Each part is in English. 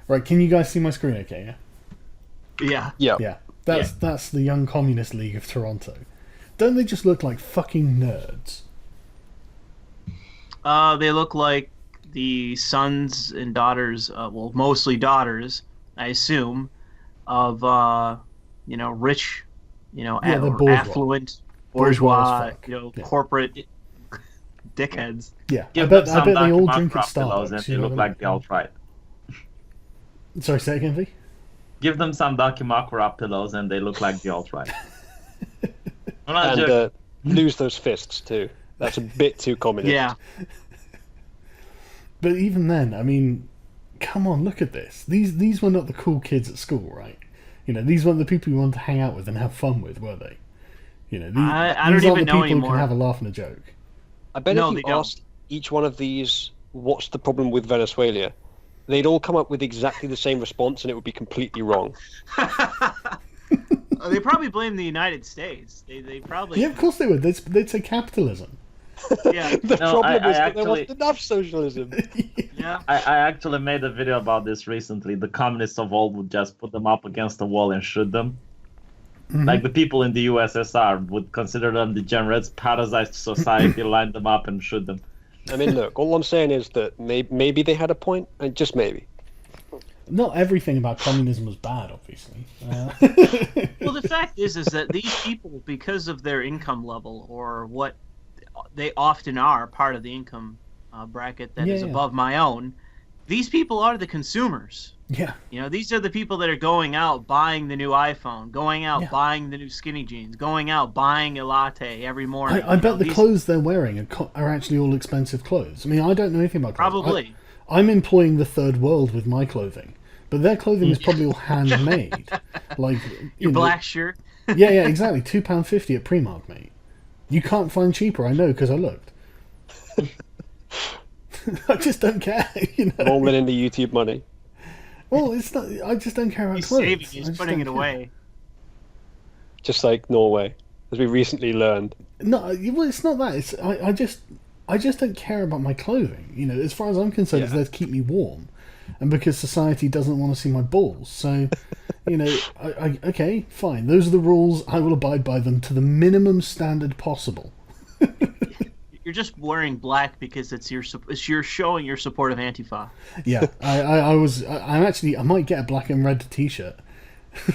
Right, can you guys see my screen okay, Yeah. Yeah. yeah? That's the Young Communist League of Toronto. Don't they just look like fucking nerds? They look like the sons and daughters, well, mostly daughters, I assume, of rich, Yeah, they're or bourgeois. affluent Bourgeois as bourgeois, fuck. Yeah. corporate dickheads. Yeah, I Give them bet I some bet they Dr. all drink at Markov pillows and Starbucks. they You know look what I like the mean? alt-right. Sorry, say again, V? Give them some Dr. Markov pillows and they look like the alt-right. I'm not And joking. lose those fists too. That's a bit too communist. Yeah. But even then, I mean, come on, look at this. These were not the cool kids at school, right? You know, these weren't the people you wanted to hang out with and have fun with, were they? You know, I don't these are even the know people who anymore. can have a laugh and a joke. I bet No, if they you don't. asked each one of these, what's the problem with Venezuela, they'd all come up with exactly the same response, and it would be completely wrong. They probably blame the United States. They probably. Yeah, of course they would. They'd say capitalism. Yeah. The No, problem I is that actually- there wasn't enough socialism. Yeah. I actually made a video about this recently. The communists of old would just put them up against the wall and shoot them. Like the people in the USSR would consider them degenerates, parasite society, line them up and shoot them. I mean, look, all I'm saying is that maybe they had a point, and just maybe. Not everything about communism was bad, obviously. Well, the fact is that these people, because of their income level or what they often are, part of the income bracket that is Yeah. above my own, these people are the consumers. Yeah. These are the people that are going out buying the new iPhone, going out Yeah. buying the new skinny jeans, going out buying a latte every morning. I bet the clothes they're wearing are actually all expensive clothes. I mean, I don't know anything about clothes. Probably. I'm employing the third world with my clothing, but their clothing is probably all handmade. Like Your know- black shirt. Yeah, exactly. £2.50 at Primark, mate. You can't find cheaper. I know because I looked. I just don't care. All winning the YouTube money. Well, it's not. I just don't care about He's clothes. saving. I He's just putting don't it care. away. Just like Norway, as we recently learned. No, well, it's not that. It's I just don't care about my clothing. As far as I'm concerned, it's Yeah. there to keep me warm, and because society doesn't want to see my balls. So, okay, fine. Those are the rules. I will abide by them to the minimum standard possible. You're just wearing black because you're showing your support of Antifa. Yeah, I might get a black and red T-shirt.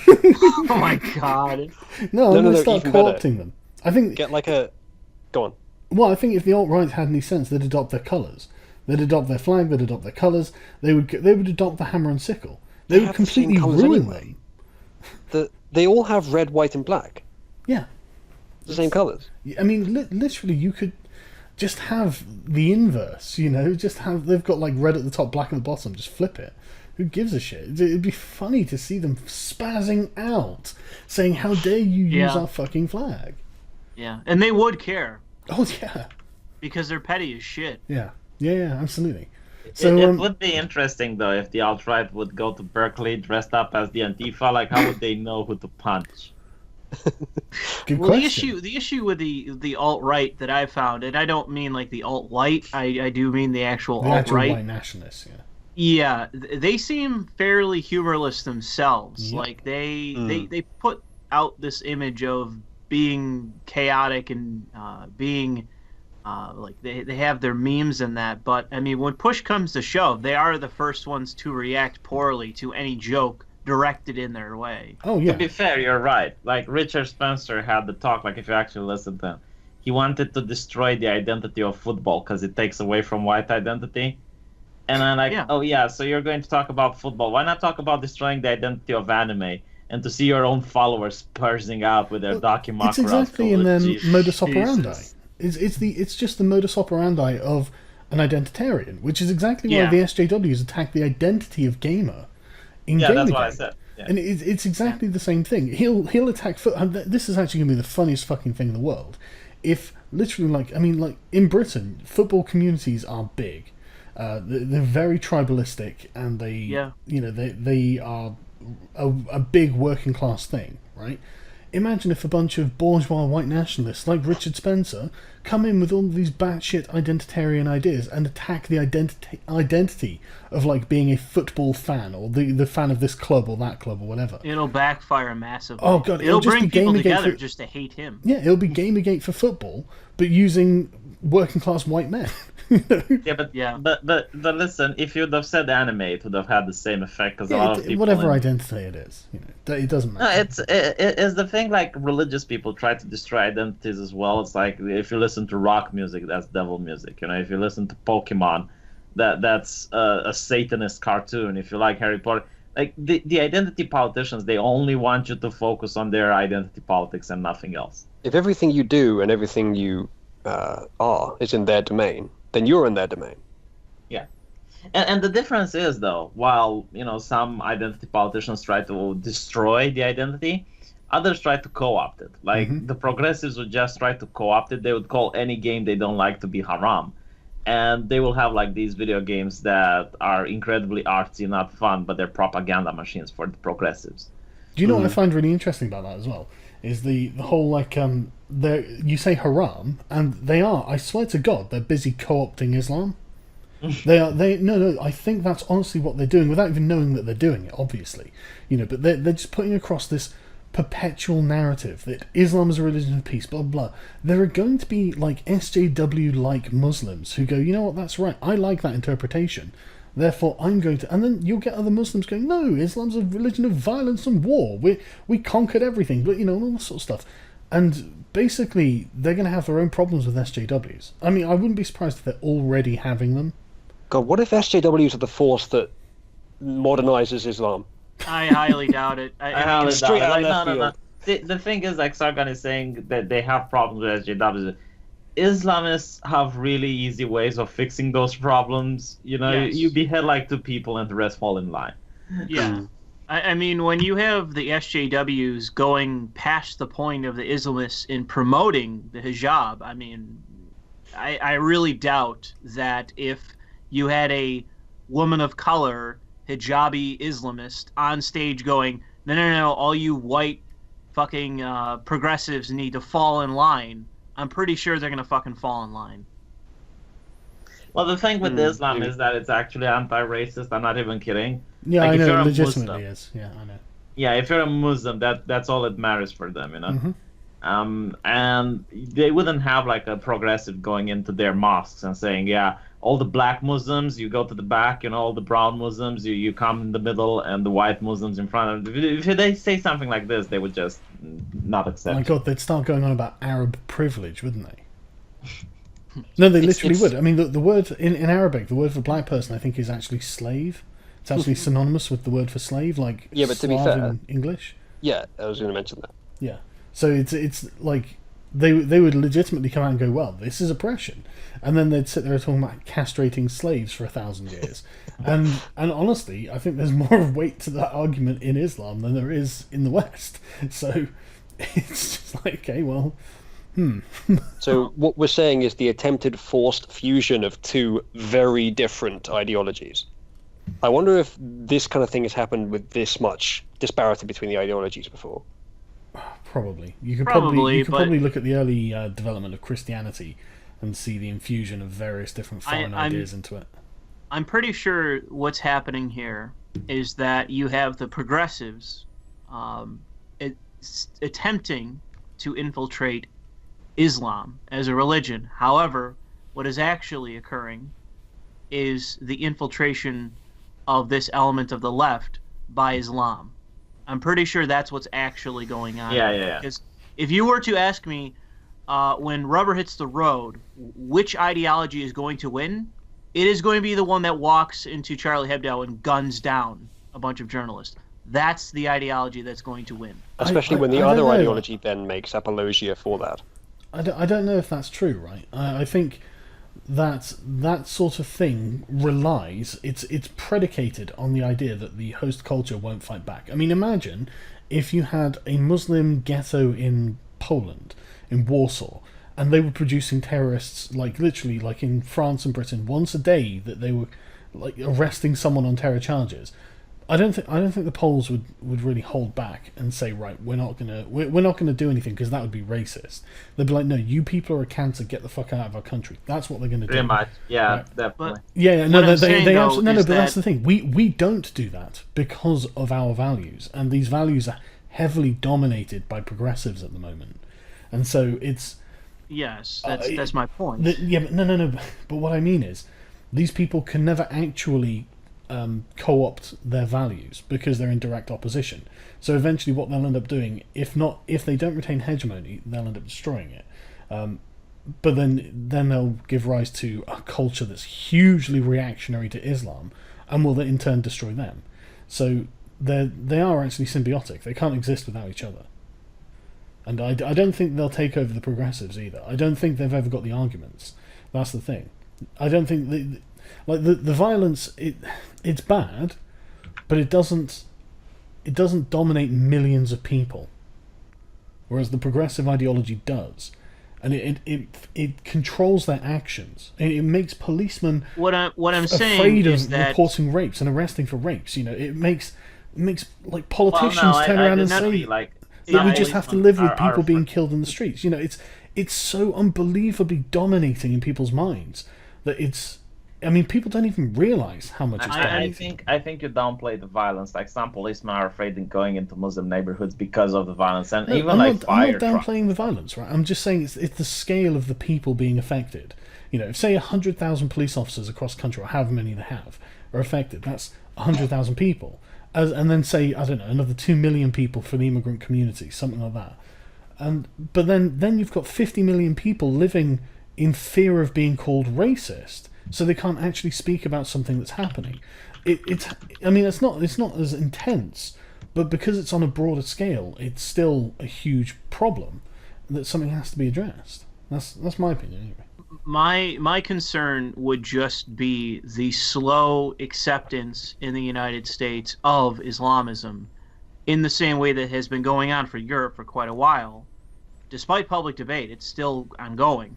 Oh my god. No, I'm going to start even better. co-opting them. I think. Get like a... Go on. Well, I think if the alt-right had any sense, they'd adopt their colours. They'd adopt their flag. They'd adopt their colours. They would adopt the hammer and sickle. They would have the same completely colours ruin anyway. them. They all have red, white, and black. Yeah, The same colours. I mean, literally, you could just have the inverse. Just have they've got like red at the top, black at the bottom. Just flip it. Who gives a shit? It'd be funny to see them spazzing out, saying, "How dare you use Yeah. our fucking flag?" Yeah, and they would care Oh yeah, because they're petty as shit. yeah, absolutely. It So would be interesting though if the alt-right would go to Berkeley dressed up as the Antifa. Like, how would they know who to punch? good Well, question. the issue with the alt right that I found, and I don't mean like the alt light. I do mean the actual The alt actual right. white nationalists. Yeah. Yeah, they seem fairly humorless themselves. Yep. Like they put out this image of being chaotic and being like they have their memes and that. But I mean, when push comes to shove, they are the first ones to react poorly to any joke directed in their way. Oh yeah. To be fair, you're right. Like Richard Spencer had the talk. Like, if you actually listen to him, he wanted to destroy the identity of football because it takes away from white identity. And I'm like, Yeah. oh yeah, so you're going to talk about football. Why not talk about destroying the identity of anime and to see your own followers pursing out with their documentary? It's exactly in their modus operandi. Jesus. It's just the modus operandi of an identitarian, which is exactly why Yeah. the SJWs attack the identity of gamer in Yeah, that's what I Gamergate. said. Yeah. And it's exactly the same thing. He'll attack. This is actually going to be the funniest fucking thing in the world. If literally, like in Britain, football communities are big. They're very tribalistic, and they are a big working class thing, right? Imagine if a bunch of bourgeois white nationalists like Richard Spencer come in with all these batshit identitarian ideas and attack the identity of like being a football fan or the fan of this club or that club or whatever. It'll backfire massively. Oh god, it'll just bring be people Gamergate together for, just to hate him. Yeah, it'll be Gamergate for football, but using working class white men. But listen, if you'd have said anime, it would have had the same effect because a lot of people. Whatever identity it is, it doesn't matter. No, it's the thing. Like religious people try to destroy identities as well. It's like if you listen to rock music, that's devil music. If you listen to Pokemon, that's a Satanist cartoon. If you like Harry Potter, like the identity politicians, they only want you to focus on their identity politics and nothing else. If everything you do and everything you are is in their domain, then you're in their domain. Yeah. And the difference is, though, while some identity politicians try to destroy the identity, others try to co-opt it. Like the progressives would just try to co-opt it. They would call any game they don't like to be haram, and they will have like these video games that are incredibly artsy, not fun, but they're propaganda machines for the progressives. Do you know what I find really interesting about that as well? Is the whole like you say haram, and they are, I swear to God, they're busy co-opting Islam. No, I think that's honestly what they're doing without even knowing that they're doing it, obviously. But they're just putting across this perpetual narrative that Islam is a religion of peace, blah, blah, blah. There are going to be like SJW-like Muslims who go, you know what, that's right, I like that interpretation. Therefore, I'm going to... And then you'll get other Muslims going, no, Islam's a religion of violence and war. We conquered everything, but, all that sort of stuff. And basically, they're going to have their own problems with SJWs. I mean, I wouldn't be surprised if they're already having them. God, what if SJWs are the force that modernizes Islam? I highly doubt it. I highly straight doubt out it. of left No. The thing is, like Sargon is saying that they have problems with SJWs. Islamists have really easy ways of fixing those problems. Yes. You behead like 2 people and the rest fall in line. Yeah. I mean, when you have the SJWs going past the point of the Islamists in promoting the hijab, I mean, I really doubt that if you had a woman of color, hijabi Islamist, on stage going, no, all you white fucking progressives need to fall in line, I'm pretty sure they're going to fucking fall in line. Well, the thing with Islam is that it's actually anti-racist. I'm not even kidding. Yeah, like, I if know, you're a legitimately Muslim, is. Yeah, I know. Yeah, if you're a Muslim, that's all that matters for them, And they wouldn't have like a progressive going into their mosques and saying, yeah, all the black Muslims, you go to the back, all the brown Muslims, you come in the middle, and the white Muslims in front. If they say something like this, they would just not accept. Oh my God, they'd start going on about Arab privilege, wouldn't they? No, they literally would. I mean, the word in Arabic, the word for black person, I think, is actually slave. It's actually synonymous with the word for slave, like yeah, but to be Slav fair, in English. Yeah, I was going to mention that. Yeah, so it's like they would legitimately come out and go, well, this is oppression, and then they'd sit there talking about castrating slaves for 1,000 years, and honestly, I think there's more weight to that argument in Islam than there is in the West. So it's just like, okay, well. So what we're saying is the attempted forced fusion of 2 very different ideologies. I wonder if this kind of thing has happened with this much disparity between the ideologies before. Probably. You could probably look at the early development of Christianity and see the infusion of various different foreign ideas into it. I'm pretty sure what's happening here is that you have the progressives attempting to infiltrate Islam as a religion. However, what is actually occurring is the infiltration of this element of the left by Islam. I'm pretty sure that's what's actually going on. Yeah. Because if you were to ask me, when rubber hits the road, which ideology is going to win, it is going to be the one that walks into Charlie Hebdo and guns down a bunch of journalists. That's the ideology that's going to win. Especially when the other ideology then makes apologia for that. I don't know if that's true, right? I think that sort of thing relies, it's predicated on the idea that the host culture won't fight back. I mean, imagine if you had a Muslim ghetto in Poland, in Warsaw, and they were producing terrorists, like literally, like in France and Britain, once a day, that they were like arresting someone on terror charges. I don't think the Poles would really hold back and say, right, we're not gonna do anything because that would be racist. They'd be like, no, you people are a cancer, get the fuck out of our country. That's what they're gonna do. Pretty much, yeah, Right. definitely. Yeah, no, What I'm they saying, though, absolutely, no, is but that's that- the thing. We don't do that because of our values, and these values are heavily dominated by progressives at the moment, and so it's. Yes, that's my point. Yeah, but no. But what I mean is, these people can never actually co-opt their values because they're in direct opposition. So eventually, what they'll end up doing, if they don't retain hegemony, they'll end up destroying it. But then they'll give rise to a culture that's hugely reactionary to Islam, and will in turn destroy them. So they are actually symbiotic. They can't exist without each other. And I don't think they'll take over the progressives either. I don't think they've ever got the arguments. That's the thing. I don't think the violence it's bad, but it doesn't dominate millions of people, whereas the progressive ideology does, and it controls their actions. It makes policemen What I'm saying afraid is of that reporting rapes and arresting for rapes. You know, it makes like politicians Well, no, turn I around did and not say. be like. Yeah, we just have to live with people being killed. killed in the streets. You know, it's so unbelievably dominating in people's minds that it's. I mean, people don't even realize how much it's dominating. I think you downplay the violence. Like some policemen are afraid of going into Muslim neighborhoods because of the violence, and No, even I'm like not fire downplaying the violence, right? I'm just saying it's the scale of the people being affected. You know, if say 100,000 police officers across the country, or however many they have, are affected, that's 100,000 people. And then say, I don't know, another 2 million people for the immigrant community, something like that. But then you've got 50 million people living in fear of being called racist, so they can't actually speak about something that's happening. It's not as intense, but because it's on a broader scale, it's still a huge problem that something has to be addressed. That's my opinion anyway. my concern would just be the slow acceptance in the United States of Islamism, in the same way that has been going on for Europe for quite a while. Despite public debate, it's still ongoing.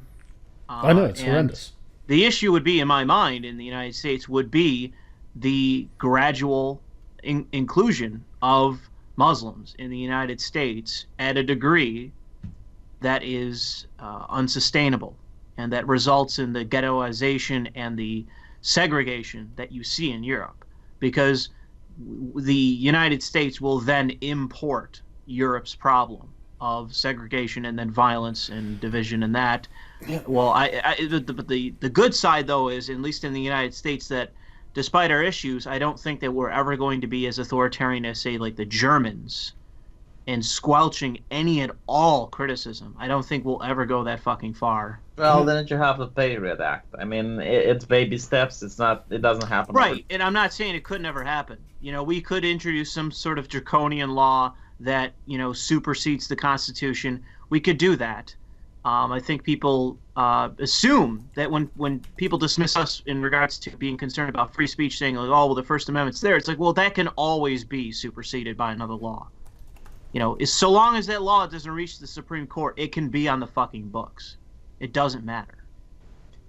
I know, it's and horrendous. The issue would be, in my mind, in the United States, would be the gradual inclusion of Muslims in the United States at a degree that is unsustainable, and that results in the ghettoization and the segregation that you see in Europe, because the United States will then import Europe's problem of segregation and then violence and division and that. Yeah. Well, the good side, though, is, at least in the United States, that despite our issues, I don't think that we're ever going to be as authoritarian as, say, like the Germans, and squelching any and all criticism. I don't think we'll ever go that fucking far. Well, then you have the Patriot Act. I mean, it's baby steps. It doesn't happen. Right, and I'm not saying it could never happen. You know, we could introduce some sort of draconian law that, you know, supersedes the Constitution. We could do that. I think people assume that when people dismiss us in regards to being concerned about free speech, saying, like, oh, well, the First Amendment's there, it's like, well, that can always be superseded by another law. You know, so long as that law doesn't reach the Supreme Court, it can be on the fucking books. It doesn't matter.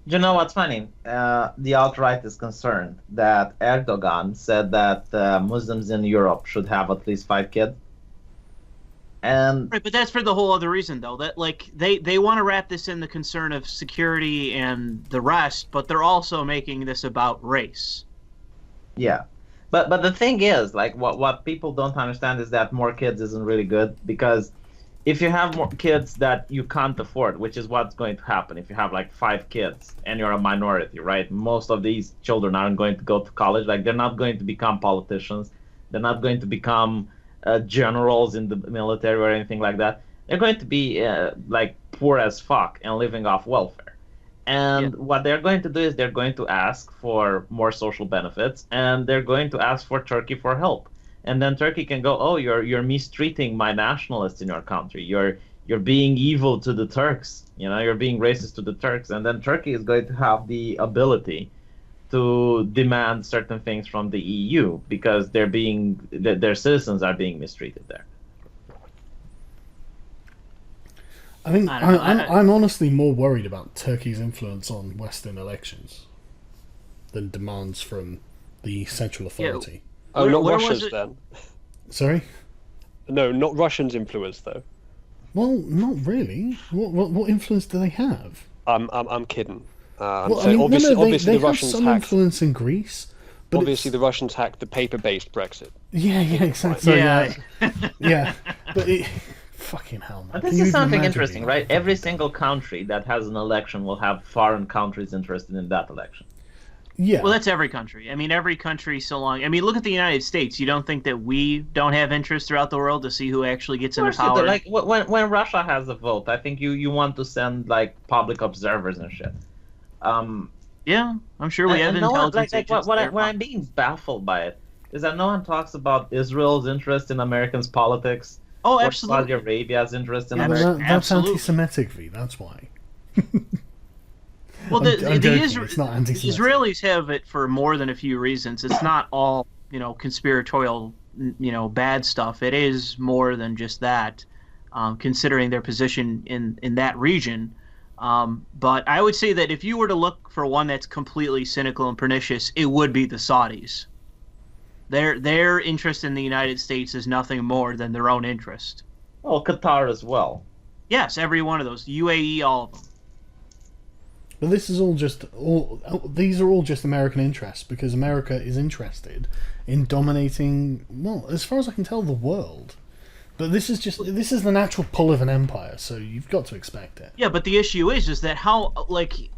You know what's funny? The alt-right is concerned that Erdogan said that Muslims in Europe should have at least 5 kids. And Right, but that's for the whole other reason, though. That, like, they want to wrap this in the concern of security and the rest, but they're also making this about race. yeah, but the thing is, like, what people don't understand is that more kids isn't really good, because if you have more kids that you can't afford, which is what's going to happen if you have like 5 kids and you're a minority, right? Most of these children aren't going to go to college. Like, they're not going to become politicians. They're not going to become generals in the military or anything like that. They're going to be like poor as fuck and living off welfare. And what they're going to do is they're going to ask for more social benefits, and they're going to ask for Turkey for help. And then Turkey can go, oh, you're mistreating my nationalists in your country. You're being evil to the Turks. You know, you're being racist to the Turks. And then Turkey is going to have the ability to demand certain things from the EU because their citizens are being mistreated there. I think I don't know, I'm honestly more worried about Turkey's influence on Western elections than demands from the central authority. Oh, not where was Russia's it? then. Sorry. No, not Russians' influence though. Well, not really. What influence do they have? I'm kidding. Well, So obviously, they obviously the have Russians some hacked. influence in Greece, but Obviously, it's- the Russians hacked the paper-based Brexit. yeah, exactly. Yeah. Yeah, but fucking hell, man. But Can this you is even something imagine interesting, being right? that Every fucking single country that has an election will have foreign countries interested in that election. dumb? Yeah. Well, that's every country. I mean, every country. So long. I mean, look at the United States. You don't think that we don't have interest throughout the world to see who actually gets into Of course you power? do. Like when Russia has a vote, I think you want to send like public observers and shit. Yeah, I'm sure we have and no one, intelligence agents. what there. I'm being baffled by it is that no one talks about Israel's interest in Americans' politics. Oh, or absolutely. Saudi Arabia's interest in Yeah, Well, America. that's Absolutely. anti-Semitic, V. That's why. Well, I'm joking, it's not the anti-Semitic. Israelis have it for more than a few reasons. It's not all, conspiratorial, bad stuff. It is more than just that, considering their position in that region. But I would say that if you were to look for one that's completely cynical and pernicious, it would be the Saudis. Their interest in the United States is nothing more than their own interest. Well, Qatar as well. Yes, every one of those. UAE, all of them. But this is these are all just American interests because America is interested in dominating, well, as far as I can tell, the world. But this is the natural pull of an empire, so you've got to expect it. Yeah, but the issue is that how,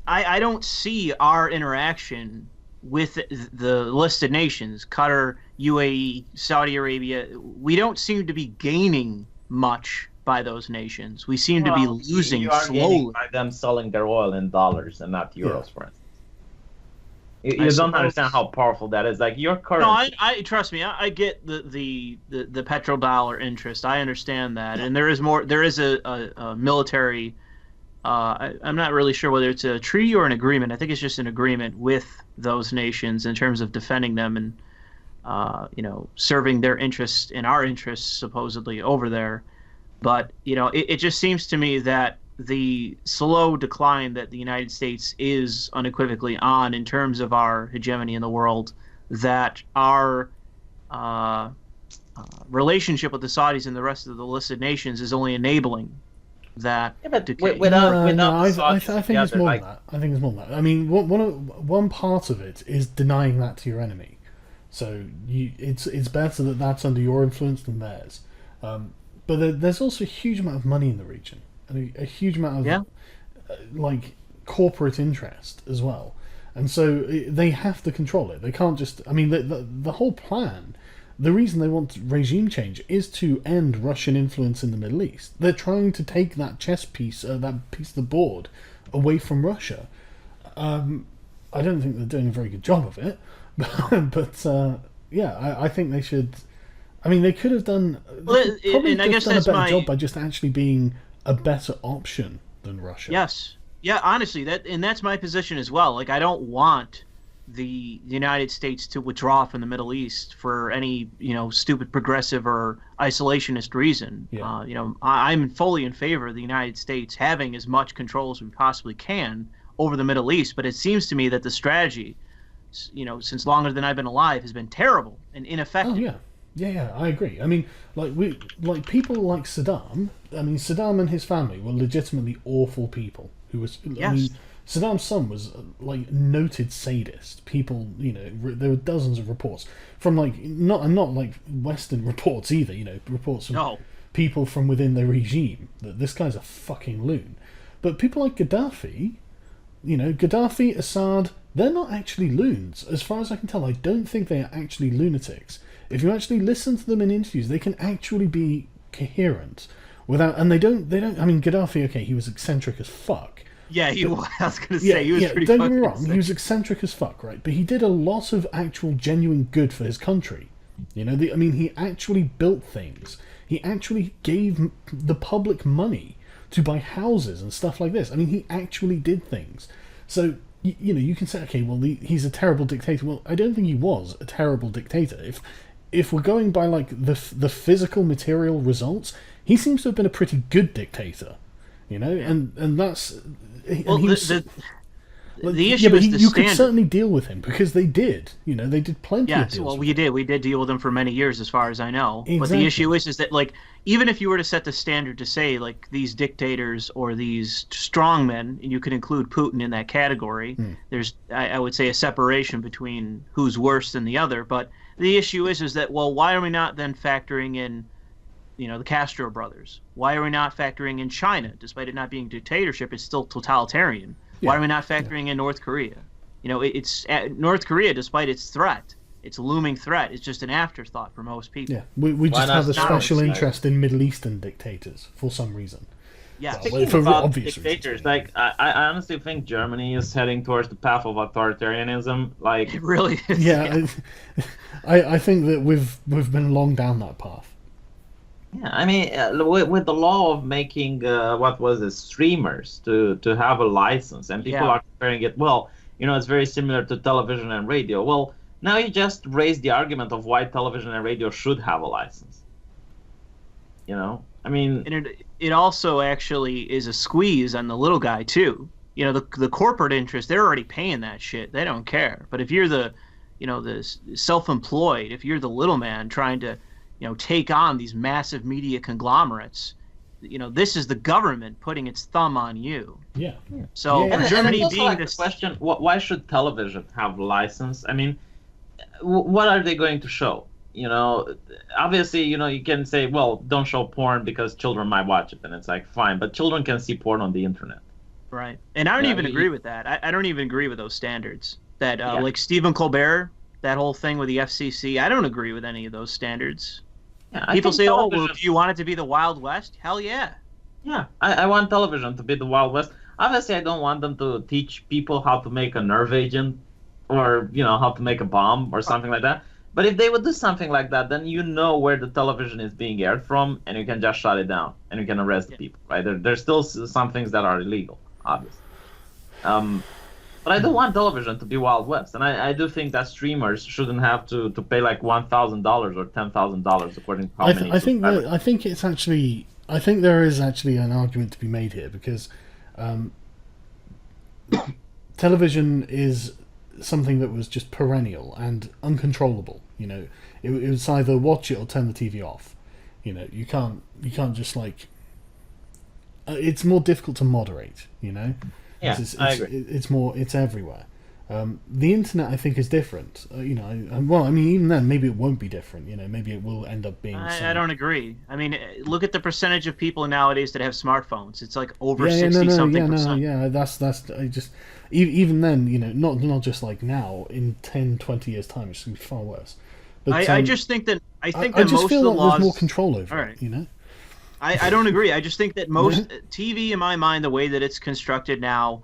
I don't see our interaction with the listed nations, Qatar, UAE, Saudi Arabia. We don't seem to be gaining much by those nations. We seem to be losing you are slowly. gaining by them selling their oil in dollars and not euros, for instance. You don't suppose. understand how powerful that is. Like your currency. No, I trust me. I get the petrodollar interest. I understand that, and there is more. There is a military. I'm not really sure whether it's a treaty or an agreement. I think it's just an agreement with those nations in terms of defending them and serving their interests and our interests supposedly over there. But it just seems to me that the slow decline that the United States is unequivocally on in terms of our hegemony in the world, that our relationship with the Saudis and the rest of the listed nations is only enabling that. Yeah, but decay. without No, the I Saudis think it's together, more like, than that. I think it's more than that. I mean, one part of it is denying that to your enemy. So it's better that that's under your influence than theirs. But there's also a huge amount of money in the region, and a huge amount of corporate interest as well. And so they have to control it. They can't just. I mean, the whole plan. The reason they want regime change is to end Russian influence in the Middle East. They're trying to take that chess piece, that piece of the board, away from Russia. I don't think they're doing a very good job of it, but I think they should. I mean, they could have done. Well, Probably and I could guess have done a that's better job by just actually being a better option than Russia. Yes. Yeah, honestly, that's my position as well. Like, I don't want the United States to withdraw from the Middle East for any, stupid progressive or isolationist reason. Yeah. I'm fully in favor of the United States having as much control as we possibly can over the Middle East, but it seems to me that the strategy, since longer than I've been alive, has been terrible and ineffective. Oh yeah. Yeah, I agree. I mean, people like Saddam. I mean, Saddam and his family were legitimately awful people. I mean, Saddam's son was noted sadist. People, there were dozens of reports from not Western reports either. Reports from people from within the regime that this guy's a fucking loon. But people like Gaddafi, Gaddafi, Assad, they're not actually loons. As far as I can tell, I don't think they are actually lunatics. If you actually listen to them in interviews, they can actually be coherent and they don't. I mean, Gaddafi, okay, he was eccentric as fuck. Yeah, I was going to say, he was pretty don't get me fucking wrong, he was eccentric as fuck, right? But he did a lot of actual genuine good for his country. He actually built things. He actually gave the public money to buy houses and stuff like this. I mean, he actually did things. So, you can say, okay, well, he's a terrible dictator. Well, I don't think he was a terrible dictator. If we're going by the physical material results, he seems to have been a pretty good dictator, and that's. Well, The issue but is the you standard. could certainly deal with him because they did. They did plenty of Yes, deals. well, with we did. We did deal with them for many years, as far as I know. But Exactly. the issue is that, like, even if you were to set the standard to say, like, these dictators or these strongmen, and you could include Putin in that category, there's, I would say, a separation between who's worse than the other. But the issue is that, well, why are we not then factoring in, the Castro brothers? Why are we not factoring in China? Despite it not being dictatorship, it's still totalitarian. Why are we not factoring in North Korea? It's North Korea, despite its threat, its looming threat, is just an afterthought for most people. Yeah, we just not have a start special with interest in Middle Eastern dictators for some reason. Yeah. Well, for About obvious dictators, reasons. like I honestly think Germany is heading towards the path of authoritarianism. Like, It really is. Yeah, I think that we've been long down that path. yeah, I mean, with the law of making what was it, streamers to have a license, and people Yeah. are comparing it. Well, it's very similar to television and radio. Well, now you just raised the argument of why television and radio should have a license. I mean, And it also actually is a squeeze on the little guy too. The corporate interest, they're already paying that shit. They don't care. But if you're the self-employed, if you're the little man trying to take on these massive media conglomerates, this is the government putting its thumb on you. Yeah. So Yeah. and Germany it's also being like this, the question, why should television have license? I mean, what are they going to show? Obviously, you can say, well, don't show porn because children might watch it, and it's like, fine, but children can see porn on the internet. right? And I don't Yeah, even you- agree with that. I don't even agree with those standards. That Yeah. like Stephen Colbert, that whole thing with the FCC, I don't agree with any of those standards. Yeah, I People think say, "Oh, well, television- do you want it to be the Wild West?" Hell yeah. Yeah, I want television to be the Wild West. Obviously, I don't want them to teach people how to make a nerve agent or, how to make a bomb or something like that. But if they would do something like that, then where the television is being aired from, and you can just shut it down, and you can arrest the people, right? There's still some things that are illegal, obviously. But I don't want television to be Wild West, and I do think that streamers shouldn't have to pay like $1,000 or $10,000 according to how many. I think there is actually an argument to be made here because television is something that was just perennial and uncontrollable. It was either watch it or turn the TV off. You can't just like. It's more difficult to moderate. Yeah, I agree. It's everywhere. The internet, I think, is different. Even then, maybe it won't be different. Maybe it will end up being. I don't agree. I mean, look at the percentage of people nowadays that have smartphones. It's like over Yeah, 60 no, something yeah, percent. no, yeah. That's. I just even then, not just like now. In 10, 20 years' time, it's gonna be far worse. But I just think that I that just most feel of the like laws. there's more control over All it. right. I don't agree. I just think that most TV, in my mind, the way that it's constructed now,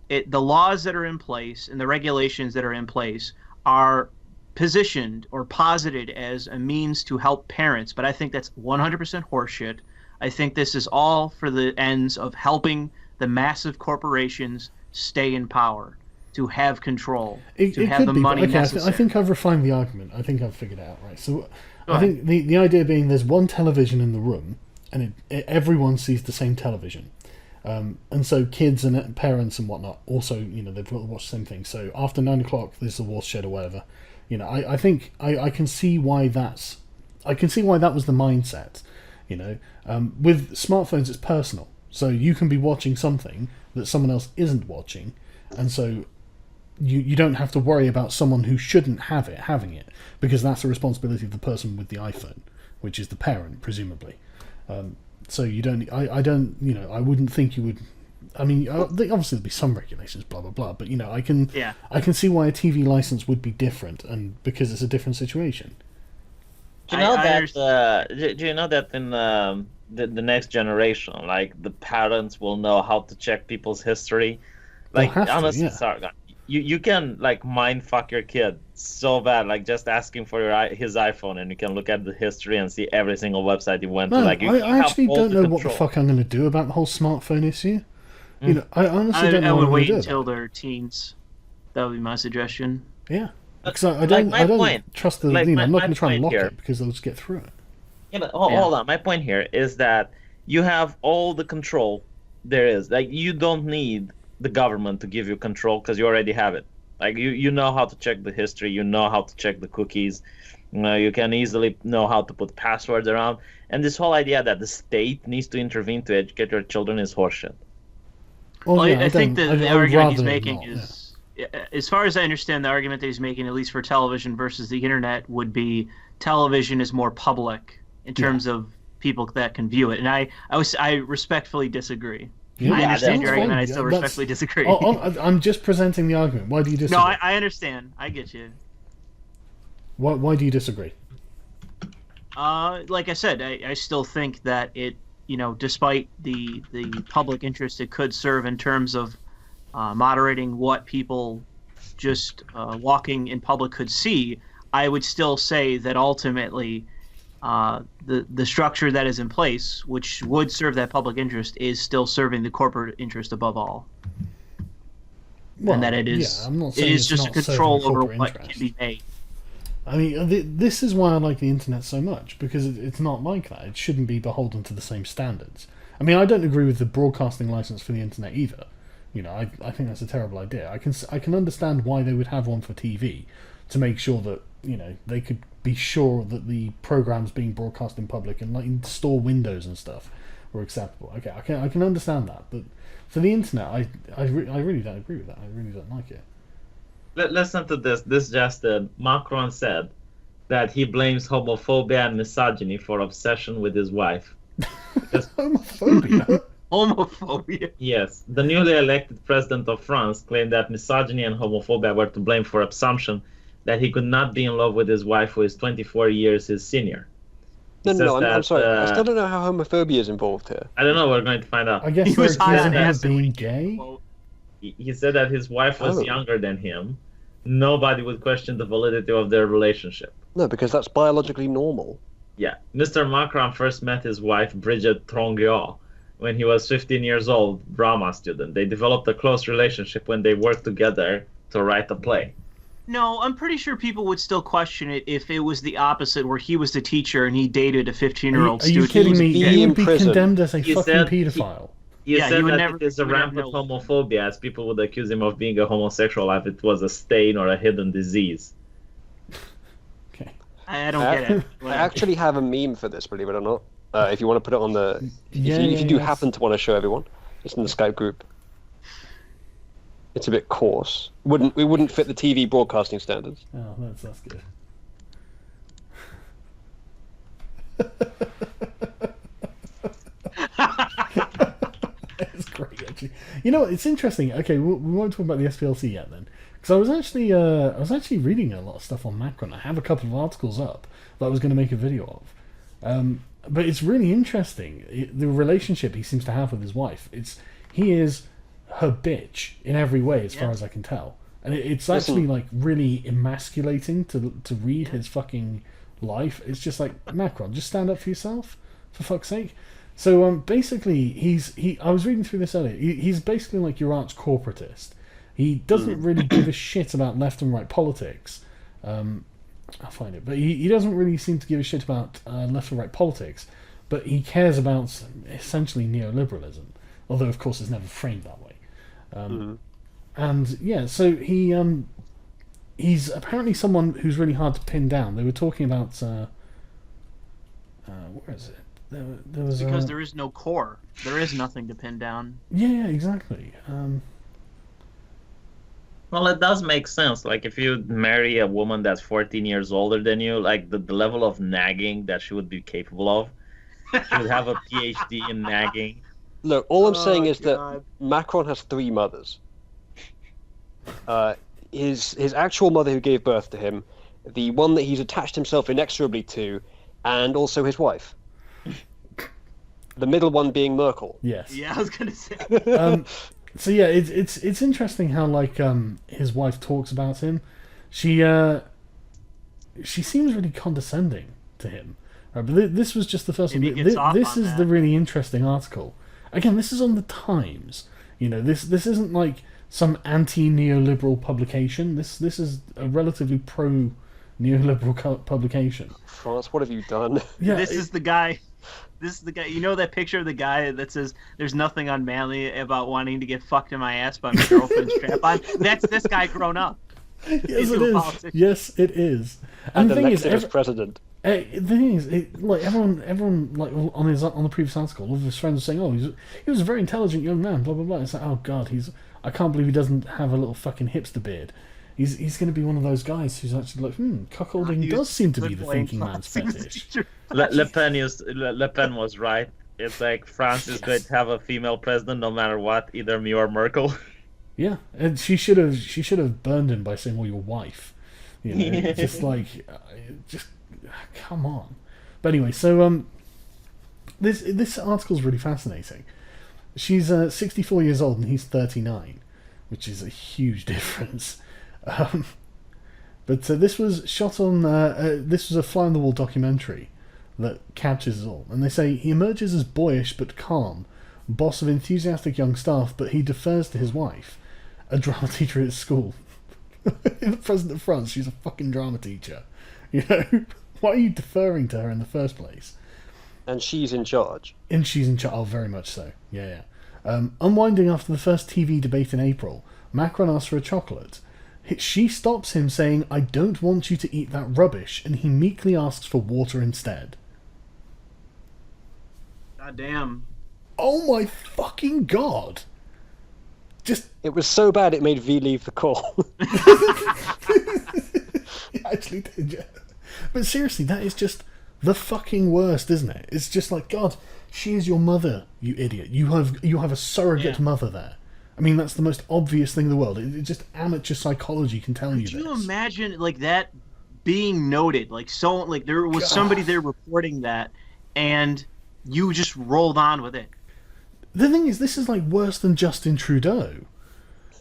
the laws that are in place and the regulations that are in place are positioned or posited as a means to help parents. But I think that's 100% horseshit. I think this is all for the ends of helping the massive corporations stay in power, to have control, to have the money okay, necessary. I think I've refined the argument. I think I've figured it out right. So I think the idea being there's one television in the room and everyone sees the same television. And so kids and parents and whatnot also, they've got to watch the same thing. So after 9 o'clock, there's a watershed or whatever. I think I can see why that was the mindset. With smartphones, it's personal. So you can be watching something that someone else isn't watching, and so you don't have to worry about someone who shouldn't have it having it, because that's the responsibility of the person with the iPhone, which is the parent, presumably. So you don't. I don't. I wouldn't think you would. I mean, obviously there'd be some regulations, blah blah blah. But I can see why a TV license would be different, and because it's a different situation. Do you know that in the next generation, like the parents will know how to check people's history? Like They'll have to, honestly, yeah. sorry, you can like mind fuck your kid so bad, like just asking for his iPhone, and you can look at the history and see every single website he went to. No, Like I actually don't know what the fuck I'm going to do about the whole smartphone issue. I honestly don't know I what would I'm wait going to until do. they're teens. That would be my suggestion. Yeah, because I don't trust the. Like, I'm not going my to try and lock point here- it because they'll just get through it. Yeah, but hold on. My point here is that you have all the control there is. Like, you don't need the government to give you control because you already have it. Like you know how to check the history, you know how to check the cookies, you can easily know how to put passwords around. And this whole idea that the state needs to intervene to educate your children is horseshit. Well, Well, yeah, I think don't- the I would argument he's rather making not, is, as far as I understand, the argument that he's making, at least for television versus the internet, would be television is more public in terms of people that can view it, and I respectfully disagree. Yeah, I understand your that's argument. fine. I still That's- respectfully disagree. I'm just presenting the argument. Why do you disagree? No, I understand. I get you. Why do you disagree? Like I said, I still think that it, despite the public interest it could serve in terms of moderating what people just walking in public could see, I would still say that ultimately the structure that is in place, which would serve that public interest, is still serving the corporate interest above all. Well, And that it is, yeah, I'm not it saying is it's just a not serving control over corporate what interest. can be made. I mean, this is why I like the internet so much, because it's not like that. It shouldn't be beholden to the same standards. I mean, I don't agree with the broadcasting license for the internet either. I think that's a terrible idea. I can understand why they would have one for TV, to make sure that they could be sure that the programs being broadcast in public and like in store windows and stuff were acceptable. Okay, I can understand that, but for the internet, I really don't agree with that. I really don't like it. Listen to this. This just Macron said that he blames homophobia and misogyny for obsession with his wife. Homophobia. Homophobia. Yes, the newly elected president of France claimed that misogyny and homophobia were to blame for assumption that he could not be in love with his wife, who is 24 years his senior. No, I'm says sorry. that, I still don't know how homophobia is involved here. I don't know. We're going to find out. I guess He they're was high accusing on him acid of when being he gay. Well, He said that his wife was Oh. younger than him. Nobody would question the validity of their relationship. No, because that's biologically normal. Yeah, Mr. Macron first met his wife, Brigitte Tronguiot, when he was 15 years old, drama student. They developed a close relationship when they worked together to write a play. No, I'm pretty sure people would still question it if it was the opposite, where he was the teacher and he dated a 15-year-old Are you student. kidding me? be He in would be prison. condemned as a He fucking said- paedophile. He Yeah, said he would that never- it is a he would never rampant know. homophobia, as people would accuse him of being a homosexual if it was a stain or a hidden disease. Okay. I don't get it. I actually have a meme for this, believe it or not. If you want to put it on the, Yeah, if you do yes. happen to want to show everyone, it's in the Skype group. It's a bit coarse. It wouldn't fit the TV broadcasting standards. Oh, that's good. It's great, actually. It's interesting. Okay, we won't talk about the SPLC yet then, because I was actually reading a lot of stuff on Macron. I have a couple of articles up that I was going to make a video of, but it's really interesting the relationship he seems to have with his wife. He is her bitch in every way, as far as I can tell, and it's actually like really emasculating to read his fucking life. It's just like, Macron, just stand up for yourself, for fuck's sake. So basically, I was reading through this earlier. He's basically like your arch corporatist. He doesn't really give a shit about left and right politics. I'll find it, but he doesn't really seem to give a shit about left and right politics. But he cares about essentially neoliberalism, although of course it's never framed that way. And yeah, so he's apparently someone who's really hard to pin down. They were talking about where is it? There was because there is no core. There is nothing to pin down. Yeah, exactly. Well, it does make sense. Like, if you marry a woman that's 14 years older than you, like the level of nagging that she would be capable of, she would have a PhD in nagging. Look, all I'm saying is God. that Macron has 3 mothers. His actual mother who gave birth to him, the one that he's attached himself inexorably to, and also his wife. The middle one being Merkel. Yes. Yeah, I was gonna say. So yeah, it's interesting how like his wife talks about him. She seems really condescending to him. Right, but this was just the first Maybe one. he gets off This on is that. the really interesting article. Again, this is on the Times. This isn't like some anti-neoliberal publication. This is a relatively pro neoliberal publication. France, what have you done? Yeah, This is the guy. This is the guy. You know that picture of the guy that says, "There's nothing unmanly about wanting to get fucked in my ass by my girlfriend's strap-on." That's this guy grown up. yes, it into a is. politician. Yes, it is. And the thing is, elected as president. the thing is, like everyone, like on the previous article, all of his friends were saying, "Oh, he was a very intelligent young man." Blah blah blah. It's like, oh god, I can't believe he doesn't have a little fucking hipster beard. He's going to be one of those guys who's actually like, cuckolding does seem to be the thinking man's fetish. Le Pen was right. It's like France is going to have a female president no matter what, either me or Merkel. Yeah, and she should have burned him by saying, "Well, your wife," you know, just come on. But anyway, so this article's really fascinating. She's 64 years old and he's 39, which is a huge difference. But this was shot on. This was a fly on the wall documentary that captures it all, and they say he emerges as boyish but calm, boss of enthusiastic young staff, but he defers to his wife, a drama teacher at his school. The president of France, she's a fucking drama teacher. You know, why are you deferring to her in the first place? And she's in charge. And she's in charge. Oh, very much so. Yeah. Unwinding after the first TV debate in April, Macron asks for a chocolate. She stops him, saying, "I don't want you to eat that rubbish," and he meekly asks for water instead. God damn. Oh my fucking god! Just It was so bad it made V leave the call. actually did, yeah. But seriously, that is just the fucking worst, isn't it? It's just like, God, she is your mother, you idiot. You have a surrogate mother there. I mean, that's the most obvious thing in the world. It just amateur psychology can tell you this. Could you imagine like that being noted? Like there was somebody there reporting that, and you just rolled on with it. The thing is, this is like worse than Justin Trudeau.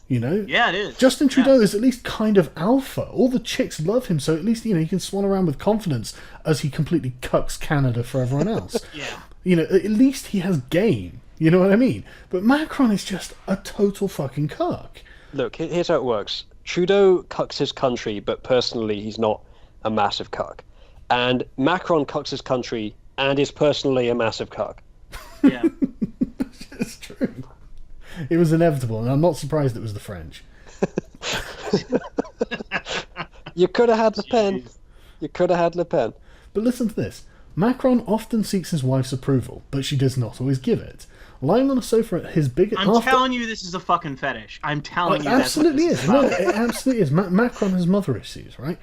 You know? Yeah, it is. Justin Trudeau is at least kind of alpha. All the chicks love him, so at least, you know, he can swan around with confidence as he completely cucks Canada for everyone else. Yeah. You know, at least he has game. You know what I mean? But Macron is just a total fucking cuck. Look, here's how it works. Trudeau cucks his country, but personally he's not a massive cuck. And Macron cucks his country and is personally a massive cuck. Yeah. It's true. It was inevitable, and I'm not surprised it was the French. You could have had Le Pen. You could have had Le Pen. But listen to this. Macron often seeks his wife's approval, but she does not always give it. Lying on a sofa at his biggest... I'm telling you this is a fucking fetish. I'm telling you that's what absolutely this is. No, it absolutely is. Macron has mother issues, right?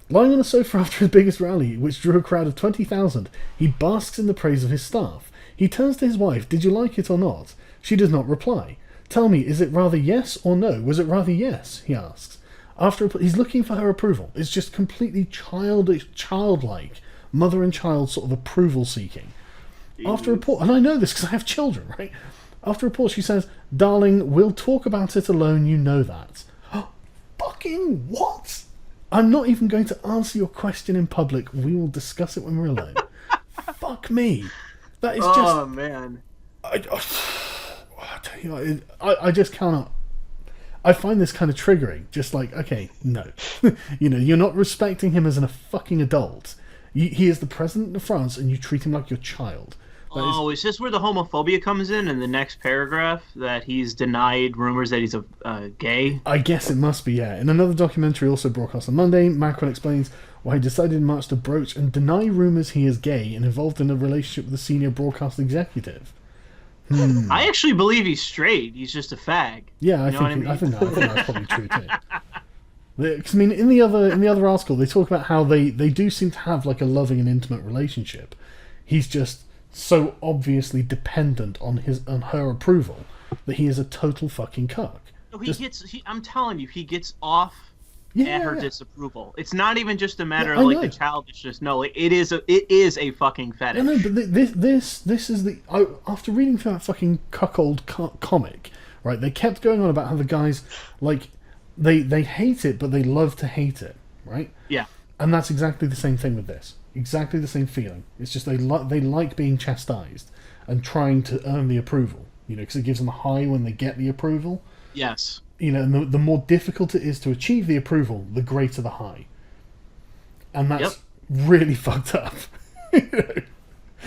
Lying on a sofa after his biggest rally, which drew a crowd of 20,000, he basks in the praise of his staff. He turns to his wife, "Did you like it or not?" She does not reply. "Tell me, is it rather yes or no? Was it rather yes?" he asks. He's looking for her approval. It's just completely childlike, mother and child sort of approval seeking. After a pause, and I know this because I have children, right? After a pause, she says, "Darling, we'll talk about it alone, you know that." Fucking what? "I'm not even going to answer your question in public. We will discuss it when we're alone." Fuck me. That is just... Oh, man. I tell you, I just cannot... I find this kind of triggering. Just like, okay, no. You know, you're not respecting him as a fucking adult. He is the president of France, and you treat him like your child. Is this where the homophobia comes in the next paragraph? That he's denied rumors that he's gay? I guess it must be, yeah. In another documentary also broadcast on Monday, Macron explains why he decided in March to broach and deny rumors he is gay and involved in a relationship with a senior broadcast executive. I actually believe he's straight. He's just a fag. Yeah, I think that's probably true too. Because I mean, in the other article, they talk about how they do seem to have like a loving and intimate relationship. He's just so obviously dependent on her approval that he is a total fucking cuck. No, I'm telling you, he gets off at her disapproval. It's not even just a matter of like the childishness. No, like, it is a fucking fetish. No, but this is the... after reading through that fucking cuckold comic, right, they kept going on about how the guys, like, they hate it, but they love to hate it, right? Yeah. And that's exactly the same thing with this. Exactly the same feeling. It's just they like being chastised and trying to earn the approval, you know, because it gives them a high when they get the approval. Yes. You know, and the more difficult it is to achieve the approval, the greater the high. and that's really fucked up.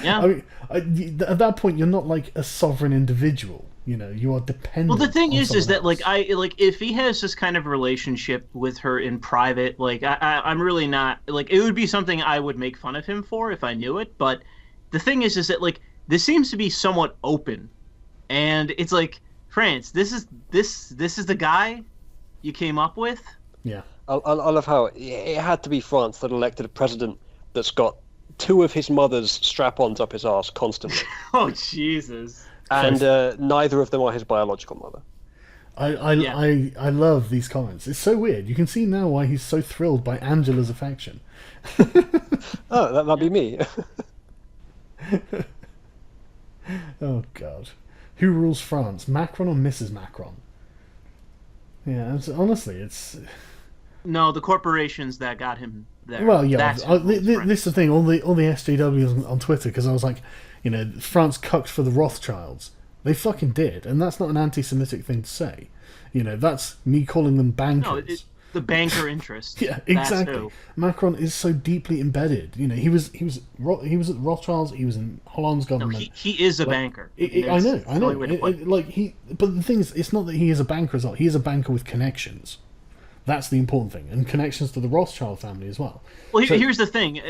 Yeah. I mean, at that point, you're not like a sovereign individual. You are dependent. Well, the thing on is someone that else. if he has this kind of relationship with her in private, I'm really not it would be something I would make fun of him for if I knew it. But the thing is that this seems to be somewhat open, and it's like, France, this is the guy you came up with. Yeah. I love how it had to be France that elected a president that's got 2 of his mother's strap-ons up his arse constantly. Oh, Jesus. And neither of them are his biological mother. I love these comments. It's so weird. You can see now why he's so thrilled by Angela's affection. Oh, that'd be me. Oh, God. Who rules France, Macron or Mrs. Macron? Yeah, honestly, it's... No, the corporations that got him there. Well, yeah, That's who rules this France. is the thing. All the SJWs on Twitter, because I was like, France cucked for the Rothschilds. They fucking did, and that's not an anti-Semitic thing to say. That's me calling them bankers. No, the banker interest. Yeah, That's exactly. who. Macron is so deeply embedded. He was at Rothschilds. He was in Hollande's No, government. he is a banker. I know. That's the only way to put it. But the thing is, it's not that he is a banker as well. He is a banker with connections. That's the important thing, and connections to the Rothschild family as well. Well, here's the thing.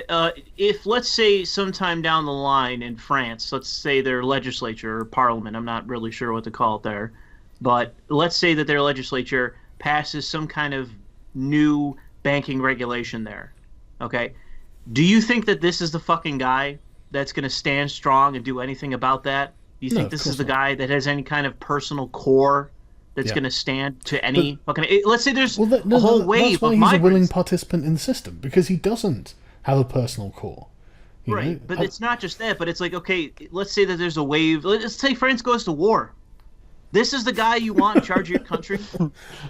If, let's say, sometime down the line in France, let's say their legislature or parliament, I'm not really sure what to call it there, but let's say that their legislature passes some kind of new banking regulation there, okay? Do you think that this is the fucking guy that's going to stand strong and do anything about that? Do you No, think of this course is the not. guy that has any kind of personal core that's Yeah. going to stand to any fucking... Let's say there's Well, a whole wave that's why of he's a willing migrants. participant in the system, because he doesn't have a personal core. you know? Right, but it's not just that. But it's like, okay, let's say that there's a wave. Let's say France goes to war. This is the guy you want in charge of your country.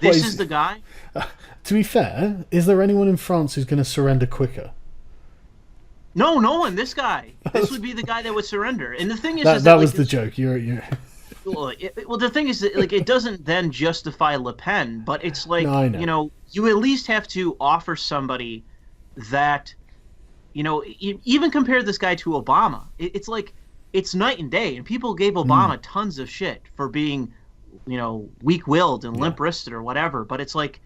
This is- is the guy. To be fair, is there anyone in France who's going to surrender quicker? No, no one. This guy. This would be the guy that would surrender. And the thing is, That like, was the joke. You're well, the thing is that, like, it doesn't then justify Le Pen, but it's like, No, I know. you know, you at least have to offer somebody that, you know, even compare this guy to Obama. It's like, it's night and day, and people gave Obama tons of shit for being, you know, weak-willed and limp-wristed or whatever, but it's like,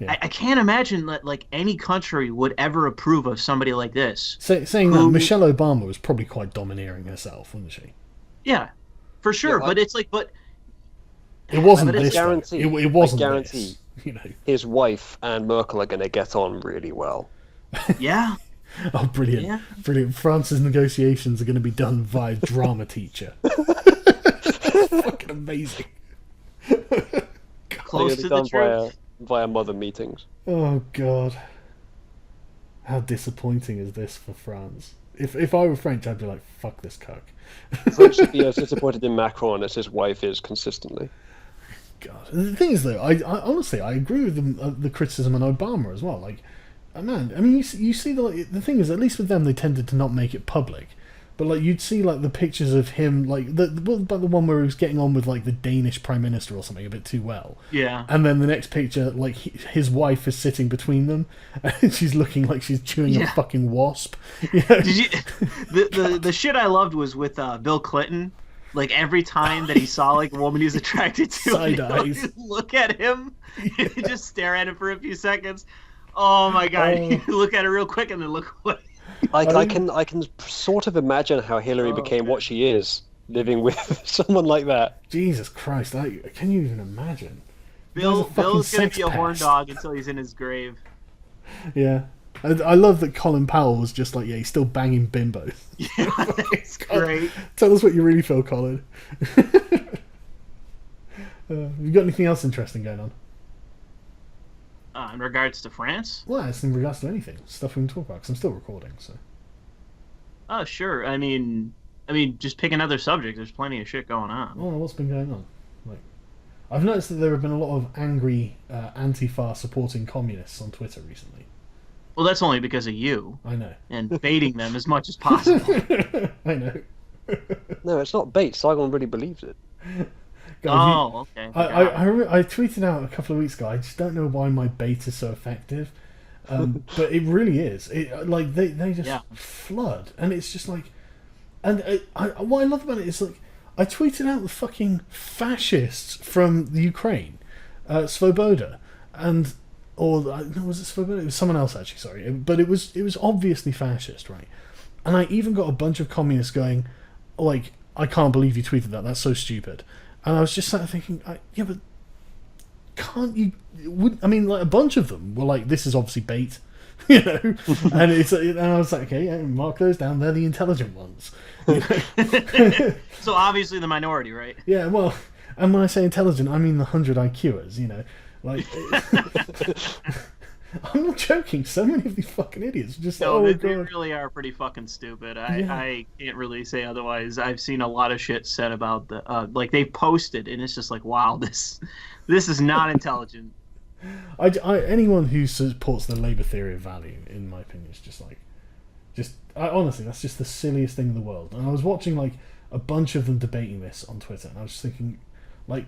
I can't imagine that, like, any country would ever approve of somebody like this. saying that Michelle Obama was probably quite domineering herself, wasn't she? Yeah, for sure, Yeah, but it's like, but It wasn't but it's- this. though. guarantee- It wasn't I guarantee. this. You know. His wife and Merkel are going to get on really well. yeah. Oh, brilliant! Yeah. Brilliant. France's negotiations are going to be done via drama teacher. Fucking amazing. Close to the done truth. via mother meetings. Oh God. How disappointing is this for France? If I were French, I'd be like, fuck this cuck. French should be as disappointed in Macron as his wife is consistently. God. The thing is, though, I honestly I agree with the criticism on Obama as well. Like, man, I mean, you see the thing is, at least with them, they tended to not make it public. But like, you'd see like the pictures of him, like the one where he was getting on with like the Danish prime minister or something a bit too well. Yeah. And then the next picture, like his wife is sitting between them, and she's looking like she's chewing a Yeah. fucking wasp. You know? Did you? The shit I loved was with Bill Clinton. Like, every time that he saw like a woman he's attracted to, Side he'd always eyes. look at him, and he'd just stare at him for a few seconds. Oh my god! Oh. He'd look at her real quick and then look away. I can sort of imagine how Hillary became what she is, living with someone like that. Jesus Christ! Can you even imagine? Bill's gonna sex be a horn pest. dog until he's in his grave. Yeah. I love that Colin Powell was just like, yeah, he's still banging bimbos. Yeah, it's great. Tell us what you really feel, Colin. You got anything else interesting going on? In regards to France? Well, it's in regards to anything. Stuff we can talk about, because I'm still recording, so. Oh, sure. I mean, just pick another subject. There's plenty of shit going on. Oh, what's been going on? Like, I've noticed that there have been a lot of angry Antifa supporting communists on Twitter recently. Well, that's only because of you I know. and baiting them as much as possible. I know. No, it's not bait. Saigon really believes it. God, Oh, okay. I tweeted out a couple of weeks ago, I just don't know why my bait is so effective. But it really is. Like they just Yeah. flood, and it's just like, and what I love about it is like, I tweeted out the fucking fascists from the Ukraine, Svoboda, and no, was it Svoboda? It was someone else actually. Sorry, but it was obviously fascist, right? And I even got a bunch of communists going, like, I can't believe you tweeted that. That's so stupid. And I was just sat there thinking, yeah, but can't you? I mean, like, a bunch of them were like, this is obviously bait, you know. And I was like, okay, yeah, mark those down. They're the intelligent ones. You know? So obviously the minority, right? Yeah, well, and when I say intelligent, I mean the 100 IQers. You know, like. I'm not joking. So many of these fucking idiots are just No, like, they oh my god. really are pretty fucking stupid. Yeah. I can't really say otherwise. I've seen a lot of shit said about the like they posted, and it's just like, wow, this is not intelligent. Anyone who supports the Labour theory of value, in my opinion, is just like, honestly, that's just the silliest thing in the world. And I was watching like a bunch of them debating this on Twitter, and I was just thinking, like,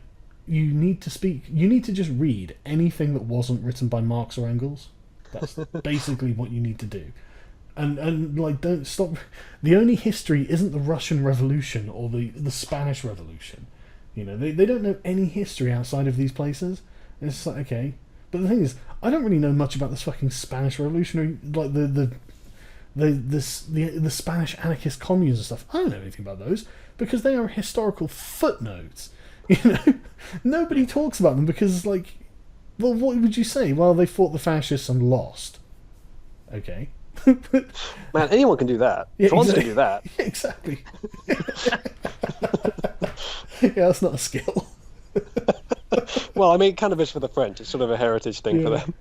you need to just read anything that wasn't written by Marx or Engels. That's basically what you need to do. And like, don't stop. The only history isn't the Russian Revolution or the Spanish Revolution. You know, they don't know any history outside of these places. And it's like, okay. But the thing is, I don't really know much about this fucking Spanish Revolution, or like the Spanish anarchist communes and stuff. I don't know anything about those because they are historical footnotes. You know, nobody talks about them because, like, well, what would you say? Well, they fought the fascists and lost. Okay. Man, anyone can do that. Yeah, France exactly. can do that. Yeah, exactly. Yeah, that's not a skill. Well, I mean, cannabis for the French. It's sort of a heritage thing for them.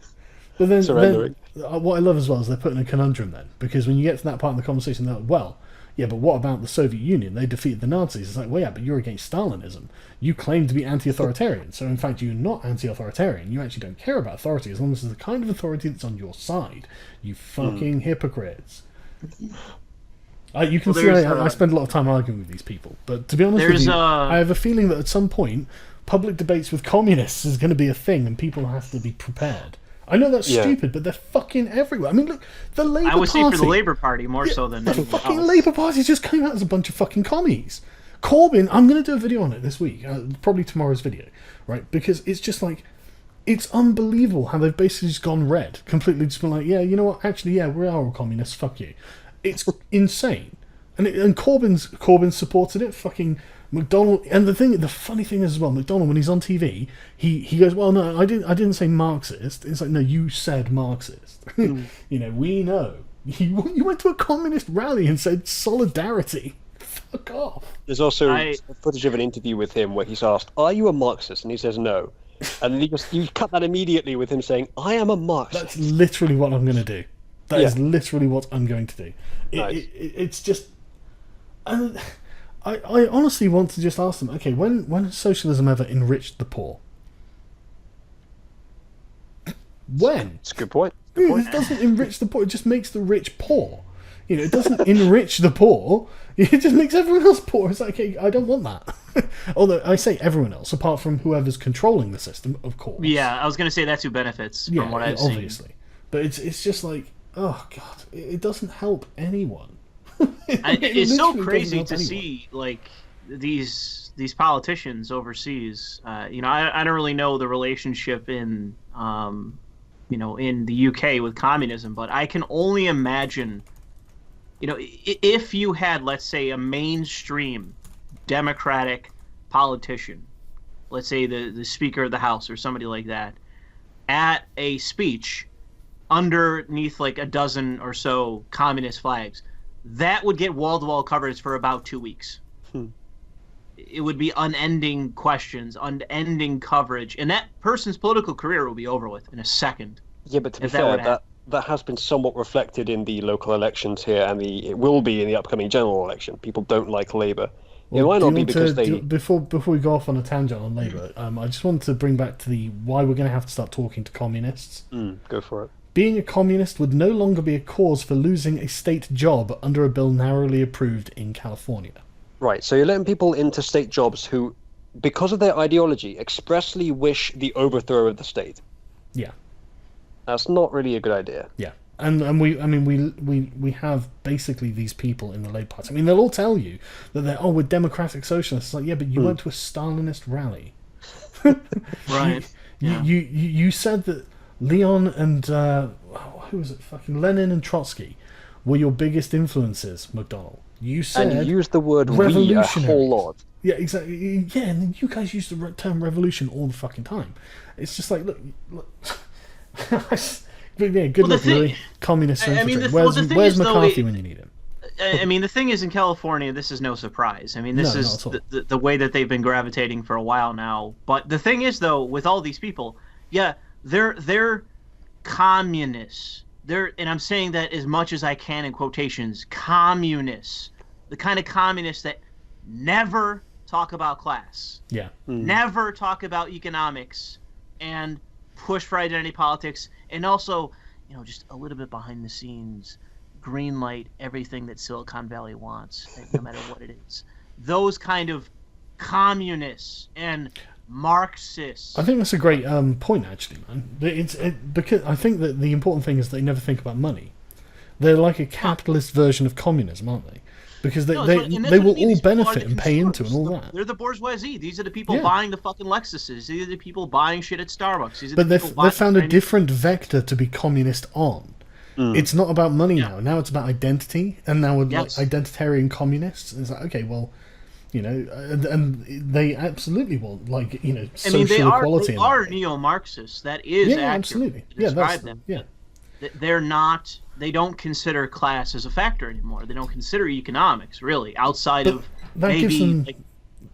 But then, Surrendering. what I love as well is they're putting a conundrum then, because when you get to that part of the conversation, they're like, well, yeah, but what about the Soviet Union? They defeated the Nazis. It's like, well, yeah, but you're against Stalinism. You claim to be anti-authoritarian, so in fact you're not anti-authoritarian. You actually don't care about authority as long as it's the kind of authority that's on your side. You fucking hypocrites. You can see I spend a lot of time arguing with these people, but to be honest with you, I have a feeling that at some point, public debates with communists is going to be a thing, and people have to be prepared. I know that's stupid, but they're fucking everywhere. I mean, look, the Labour Party... I would say for the Labour Party more so than... The fucking Labour Party just came out as a bunch of fucking commies. Corbyn, I'm going to do a video on it this week, probably tomorrow's video, right? Because it's just like, it's unbelievable how they've basically just gone red, completely just been like, yeah, you know what, actually, yeah, we are all communists, fuck you. It's insane. And Corbyn supported it, fucking... McDonald, and the funny thing is as well, McDonald, when he's on TV, he goes, well, no, I didn't say Marxist. It's like, no, you said Marxist. You know, we know. You went to a communist rally and said solidarity. Fuck off. There's also footage of an interview with him where he's asked, are you a Marxist? And he says no. And you cut that immediately with him saying, I am a Marxist. That's literally what I'm going to do. That is literally what I'm going to do. It's just... And I honestly want to just ask them, okay, when has socialism ever enriched the poor? When? It's a good point. It doesn't enrich the poor, it just makes the rich poor. You know, it doesn't enrich the poor, it just makes everyone else poor. It's like, okay, I don't want that. Although, I say everyone else, apart from whoever's controlling the system, of course. Yeah, I was going to say that's who benefits from what I've seen. Obviously. But it's just like, oh, God, it doesn't help anyone. It's so crazy to see, like, these politicians overseas. You know, I don't really know the relationship in in the UK with communism, but I can only imagine, you know, if you had, let's say, a mainstream Democratic politician, let's say the Speaker of the House or somebody like that, at a speech underneath like a dozen or so communist flags, that would get wall-to-wall coverage for about 2 weeks. It would be unending questions, unending coverage, and that person's political career will be over with in a second. Yeah, but to be fair, that has been somewhat reflected in the local elections here, and it will be in the upcoming general election. People don't like Labour. Well, it might not be because before we go off on a tangent on Labour, I just wanted to bring back to why we're going to have to start talking to communists. Go for it. Being a communist would no longer be a cause for losing a state job under a bill narrowly approved in California. Right, so you're letting people into state jobs who, because of their ideology, expressly wish the overthrow of the state. Yeah. That's not really a good idea. Yeah. And we have basically these people in the Labour Party. I mean, they'll all tell you that we're democratic socialists. It's like, yeah, but you went to a Stalinist rally. Right. You said that Leon and who was it? Fucking Lenin and Trotsky were your biggest influences, McDonald. You said, and you used the word "we" a whole lot. Yeah, exactly. Yeah, and then you guys use the term revolution all the fucking time. It's just like, look. But yeah, good luck, really. Communist. Where's McCarthy when you need him? I mean, the thing is, in California, this is no surprise. I mean, this is the way that they've been gravitating for a while now. But the thing is, though, with all these people, yeah, they're communists. And I'm saying that as much as I can in quotations, communists. The kind of communists that never talk about class. Yeah. Never talk about economics and push for identity politics, and also, just a little bit behind the scenes, green light everything that Silicon Valley wants, no matter what it is. Those kind of communists and Marxists. I think that's a great point, actually, man. Because I think that the important thing is they never think about money. They're like a capitalist version of communism, aren't they? Because they will all benefit and pay into and all that. They're the bourgeoisie. These are the people buying the fucking Lexuses. These are the people buying shit at Starbucks. But they've found a different vector to be communist on. It's not about money now. Now it's about identity, and now we're like identitarian communists. It's like, okay, well, and they absolutely want social equality. They are neo-Marxists. That is accurate. Absolutely. Describe them. Yeah. They're not. They don't consider class as a factor anymore. They don't consider economics really outside of maybe.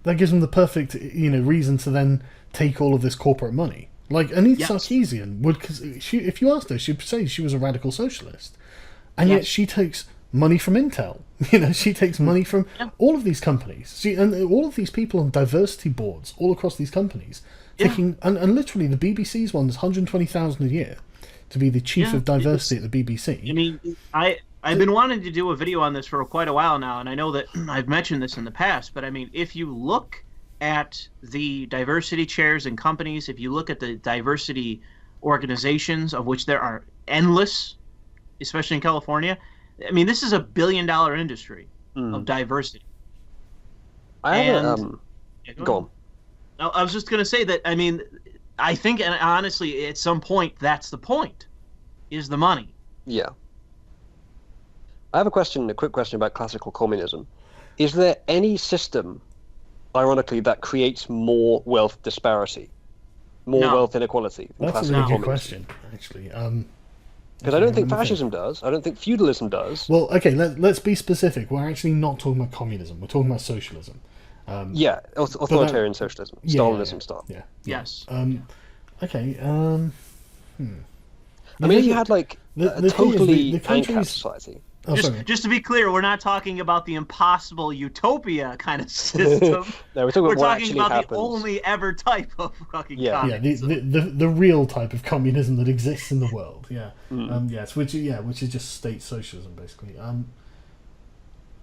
That gives them the perfect reason to then take all of this corporate money. Like Anita Sarkeesian would, because if you asked her, she'd say she was a radical socialist, and yet she takes money from Intel. She takes money from all of these companies. And all of these people on diversity boards all across these companies, taking and literally the BBC's one is $120,000 a year to be the chief of diversity at the BBC. I mean, I've been wanting to do a video on this for quite a while now, and I know that I've mentioned this in the past, but I mean, if you look at the diversity chairs in companies, if you look at the diversity organizations, of which there are endless, especially in California, I mean, this is $1 billion industry of diversity. Go on. I was just going to say that, I mean, I think, and honestly, at some point, that's the point, is the money. Yeah. I have a quick question about classical communism. Is there any system, ironically, that creates more wealth disparity, wealth inequality than classical communism? That's a good question, actually. Because I don't think fascism does. I don't think feudalism does. Well, okay, let's be specific. We're actually not talking about communism. We're talking about socialism. Authoritarian socialism, Stalinism style. Yeah. Yes. Okay. I mean, if you had like a totally ANCAP society. Just to be clear, we're not talking about the impossible utopia kind of system. No, we're talking about happens. The only ever type of fucking communism. The real type of communism that exists in the world. Yeah. Which is just state socialism basically.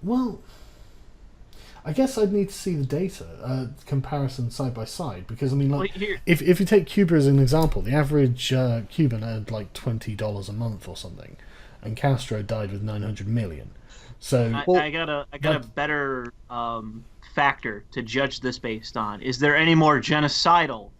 Well, I guess I'd need to see the data comparison side by side, because I mean, like, if you take Cuba as an example, the average Cuban earned like $20 a month or something, and Castro died with 900 million. So I got a better factor to judge this based on. Is there any more genocidal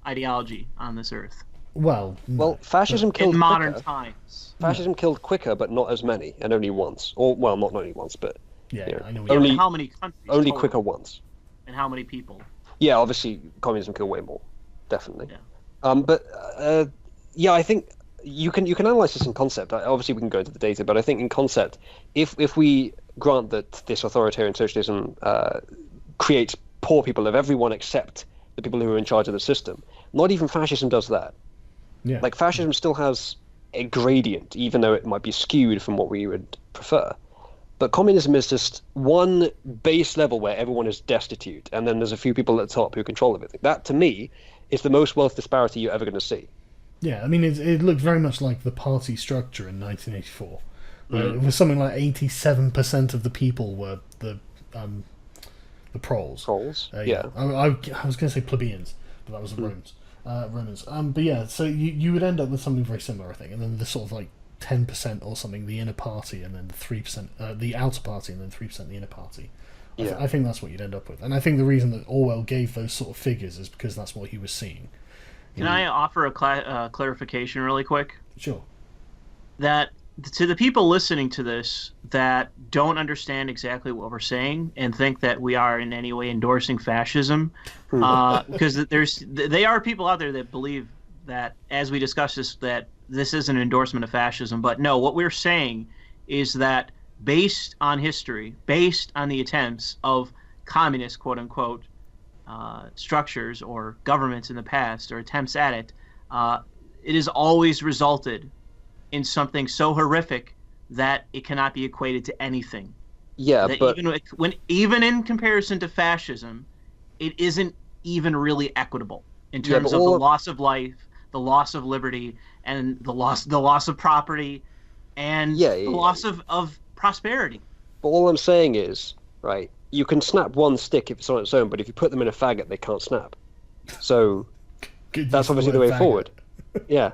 ideology on this earth? Well, fascism killed in modern quicker. times. Fascism killed quicker, but not as many, and only once. Not only once, but I know. Only how many countries? Only total? quicker once. And how many people? Yeah, obviously, communism killed way more, definitely. Yeah. I think you can analyze this in concept. Obviously, we can go into the data, but I think in concept, if we grant that this authoritarian socialism creates poor people of everyone except the people who are in charge of the system, not even fascism does that. Yeah. Like, fascism still has a gradient, even though it might be skewed from what we would prefer. But communism is just one base level where everyone is destitute, and then there's a few people at the top who control everything. That, to me, is the most wealth disparity you're ever going to see. Yeah, I mean, it looked very much like the party structure in 1984. It was something like 87% of the people were the proles. Proles? I was going to say plebeians, but that was the Romans. Romans. But yeah, so you would end up with something very similar, I think, and then the sort of like 10% or something, the inner party, and then 3%, the outer party, and then 3% the inner party. Yeah. I think that's what you'd end up with, and I think the reason that Orwell gave those sort of figures is because that's what he was seeing. Can I offer a clarification really quick? Sure. That to the people listening to this that don't understand exactly what we're saying and think that we are in any way endorsing fascism, because they are people out there that believe that, as we discuss this, that this is an endorsement of fascism. But no, what we're saying is that based on history, based on the attempts of communist, quote unquote, structures or governments in the past or attempts at it, it has always resulted in something so horrific that it cannot be equated to anything. Yeah, that but even in comparison to fascism, it isn't even really equitable in terms of the loss of life, the loss of liberty, and the loss of property, and the loss of prosperity. But all I'm saying is, right, you can snap one stick if it's on its own, but if you put them in a faggot, they can't snap. So that's obviously the way forward. Yeah.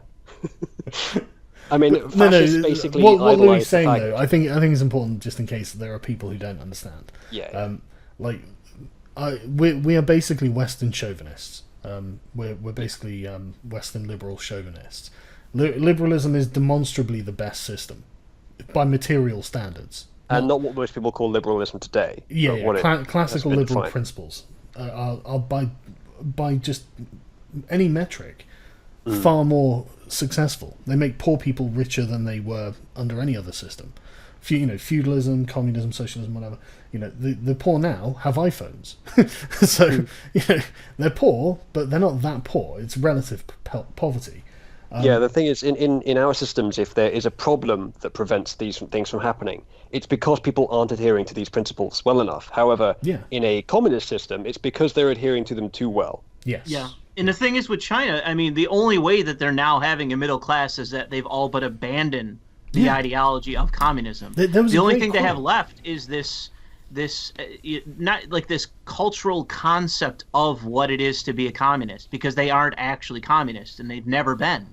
I mean, fascists basically what Louis is saying, the though, I think it's important, just in case there are people who don't understand. Yeah. We are basically Western chauvinists. We're basically Western liberal chauvinists. Liberalism is demonstrably the best system by material standards, and not what most people call liberalism today. Classical liberal principles are by just any metric far more successful. They make poor people richer than they were under any other system. Feudalism, communism, socialism, whatever. The poor now have iPhones, so they're poor, but they're not that poor. It's relative poverty. The thing is, in our systems, if there is a problem that prevents these things from happening, it's because people aren't adhering to these principles well enough. However, in a communist system, it's because they're adhering to them too well. Yes. Yeah. And the thing is with China, I mean, the only way that they're now having a middle class is that they've all but abandoned the ideology of communism. The only thing they have left is this not like this cultural concept of what it is to be a communist, because they aren't actually communist and they've never been.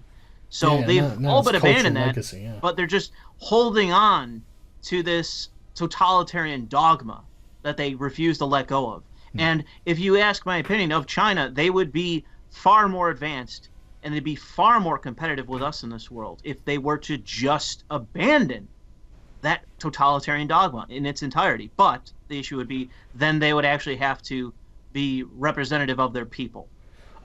So they've all but abandoned that, legacy, but they're just holding on to this totalitarian dogma that they refuse to let go of. And if you ask my opinion of China, they would be far more advanced and they'd be far more competitive with us in this world if they were to just abandon that totalitarian dogma in its entirety. But the issue would be then they would actually have to be representative of their people.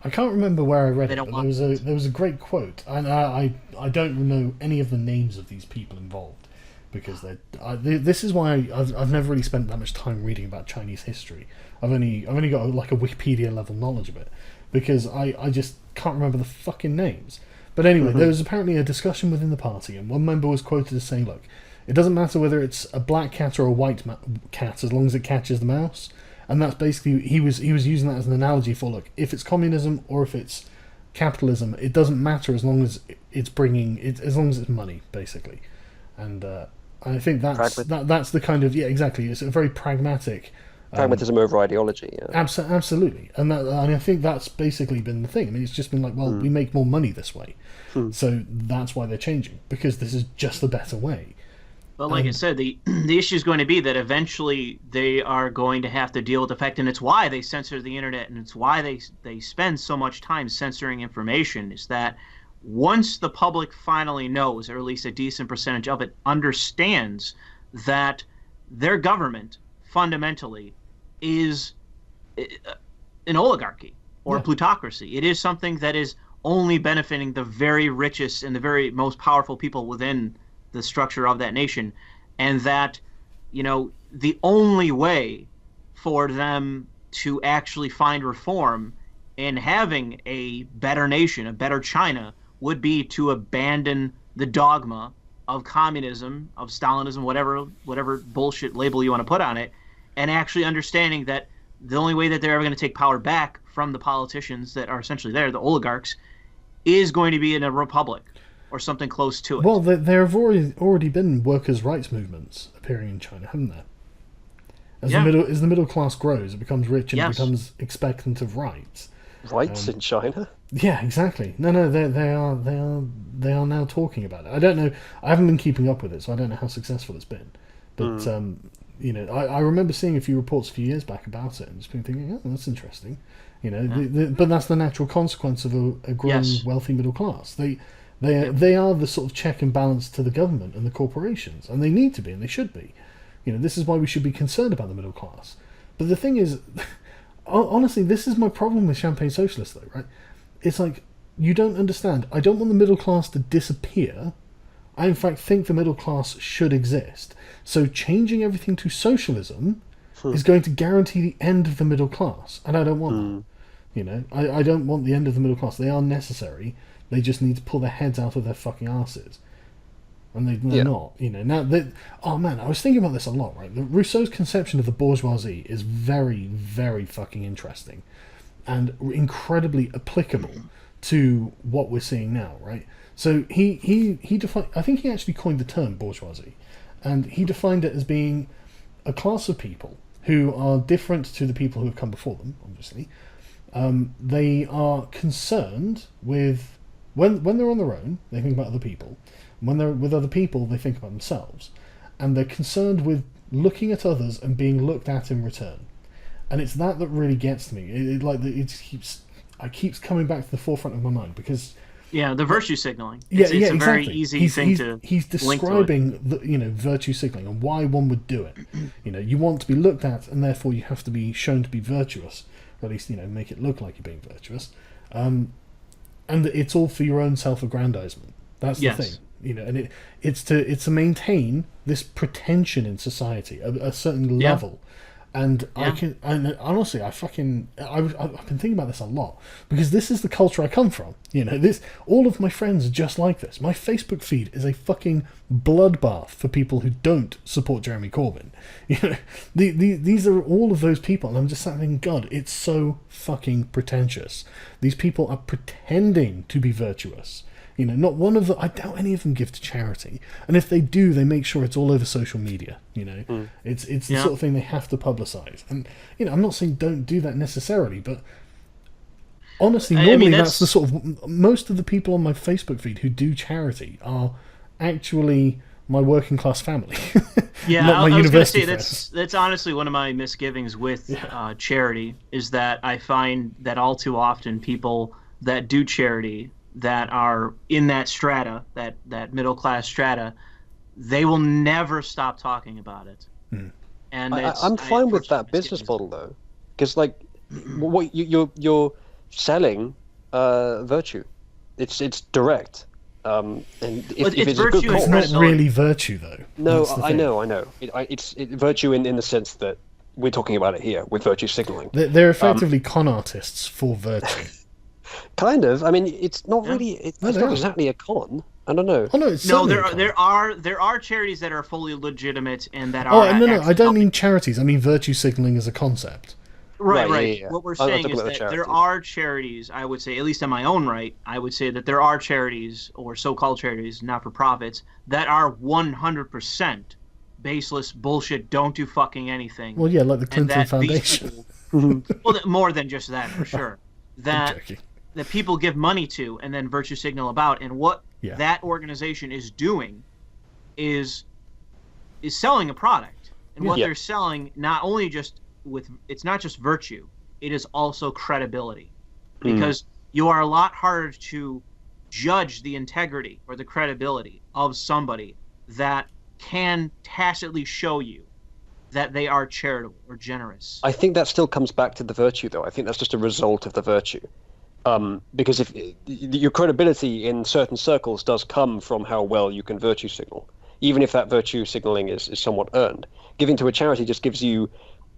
I can't remember where I read it, but there was a great quote, and I don't know any of the names of these people involved, because this is why I've never really spent that much time reading about Chinese history. I've only got like a Wikipedia level knowledge of it, because I just can't remember the fucking names. But anyway, there was apparently a discussion within the party, and one member was quoted as saying, "Look, it doesn't matter whether it's a black cat or a white cat as long as it catches the mouse." And that's basically, he was using that as an analogy for, look, if it's communism or if it's capitalism, it doesn't matter as long as it's bringing it, as long as it's money, basically. And I think that's the kind of, exactly. It's a very pragmatic. Pragmatism over ideology. Yeah. Absolutely, and I think that's basically been the thing. I mean, it's just been like, well, we make more money this way, so that's why they're changing, because this is just the better way. But like I said, the issue is going to be that eventually they are going to have to deal with the fact, and it's why they censor the internet, and it's why they spend so much time censoring information, is that once the public finally knows, or at least a decent percentage of it understands, that their government fundamentally is an oligarchy or a plutocracy. It is something that is only benefiting the very richest and the very most powerful people within the structure of that nation, and that, the only way for them to actually find reform in having a better nation, a better China, would be to abandon the dogma of communism, of Stalinism, whatever bullshit label you want to put on it, and actually understanding that the only way that they're ever going to take power back from the politicians that are essentially there, the oligarchs, is going to be in a republic or something close to it. Well, there have already been workers' rights movements appearing in China, haven't there? As the middle class grows, it becomes rich and it becomes expectant of rights. Rights in China? Yeah, exactly. No, they are now talking about it. I don't know. I haven't been keeping up with it, so I don't know how successful it's been. But I remember seeing a few reports a few years back about it, and just been thinking, oh, that's interesting. But that's the natural consequence of a growing wealthy middle class. They are the sort of check and balance to the government and the corporations, and they need to be, and they should be. This is why we should be concerned about the middle class. But the thing is, honestly, this is my problem with Champagne Socialists, though, right? It's like, you don't understand. I don't want the middle class to disappear. I, in fact, think the middle class should exist. So changing everything to socialism is going to guarantee the end of the middle class. And I don't want that. I don't want the end of the middle class. They are necessary. They just need to pull their heads out of their fucking asses. And they're not. Oh man, I was thinking about this a lot, right? Rousseau's conception of the bourgeoisie is very, very fucking interesting. And incredibly applicable to what we're seeing now, right? So he defined, I think he actually coined the term bourgeoisie, and he defined it as being a class of people who are different to the people who have come before them, obviously. They are concerned with, when they're on their own, they think about other people. When they're with other people, they think about themselves. And they're concerned with looking at others and being looked at in return. And it's that really gets to me. It keeps coming back to the forefront of my mind, because the virtue signaling. It's a exactly. very easy thing to. He's describing virtue signaling and why one would do it. You want to be looked at, and therefore you have to be shown to be virtuous, or at least make it look like you're being virtuous. And it's all for your own self-aggrandizement. That's the thing. And it's to maintain this pretension in society, a certain level. And I've been thinking about this a lot, because this is the culture I come from. All of my friends are just like this. My Facebook feed is a fucking bloodbath for people who don't support Jeremy Corbyn. These are all of those people, and I'm just thinking, God, it's so fucking pretentious. These people are pretending to be virtuous. Not one of them. I doubt any of them give to charity, and if they do, they make sure it's all over social media. It's the sort of thing they have to publicize. And I'm not saying don't do that necessarily, but honestly, normally that's the sort of, most of the people on my Facebook feed who do charity are actually my working class family. Not my university friends. That's honestly one of my misgivings with charity, is that I find that all too often people that do charity, that are in that strata, that middle class strata, they will never stop talking about it. And I'm fine with that business model, though, because what you're selling virtue. It's direct. And if it's a good cause, it's not really virtue, though. No, I know. It's virtue in the sense that we're talking about it here with virtue signaling. They're effectively con artists for virtue. Kind of. I mean, it's not really. It's not exactly a con. I don't know. Oh no, it's there are charities that are fully legitimate and that are. Oh no, I don't mean charities. I mean virtue signaling as a concept. Right. Yeah. What we're saying is that there are charities. I would say, at least in my own right, I would say that there are charities, or so-called charities, not for profits, that are 100% baseless bullshit. Don't do fucking anything. Well, yeah, like the Clinton Foundation. Well, more than just that, for sure. That people give money to and then virtue signal about, and what that organization is doing is selling a product, and what they're selling, not only just it's not just virtue, it is also credibility, because you are a lot harder to judge the integrity or the credibility of somebody that can tacitly show you that they are charitable or generous. I think that still comes back to the virtue, though. I think that's just a result of the virtue. Because if your credibility in certain circles does come from how well you can virtue signal, even if that virtue signaling is somewhat earned. Giving to a charity just gives you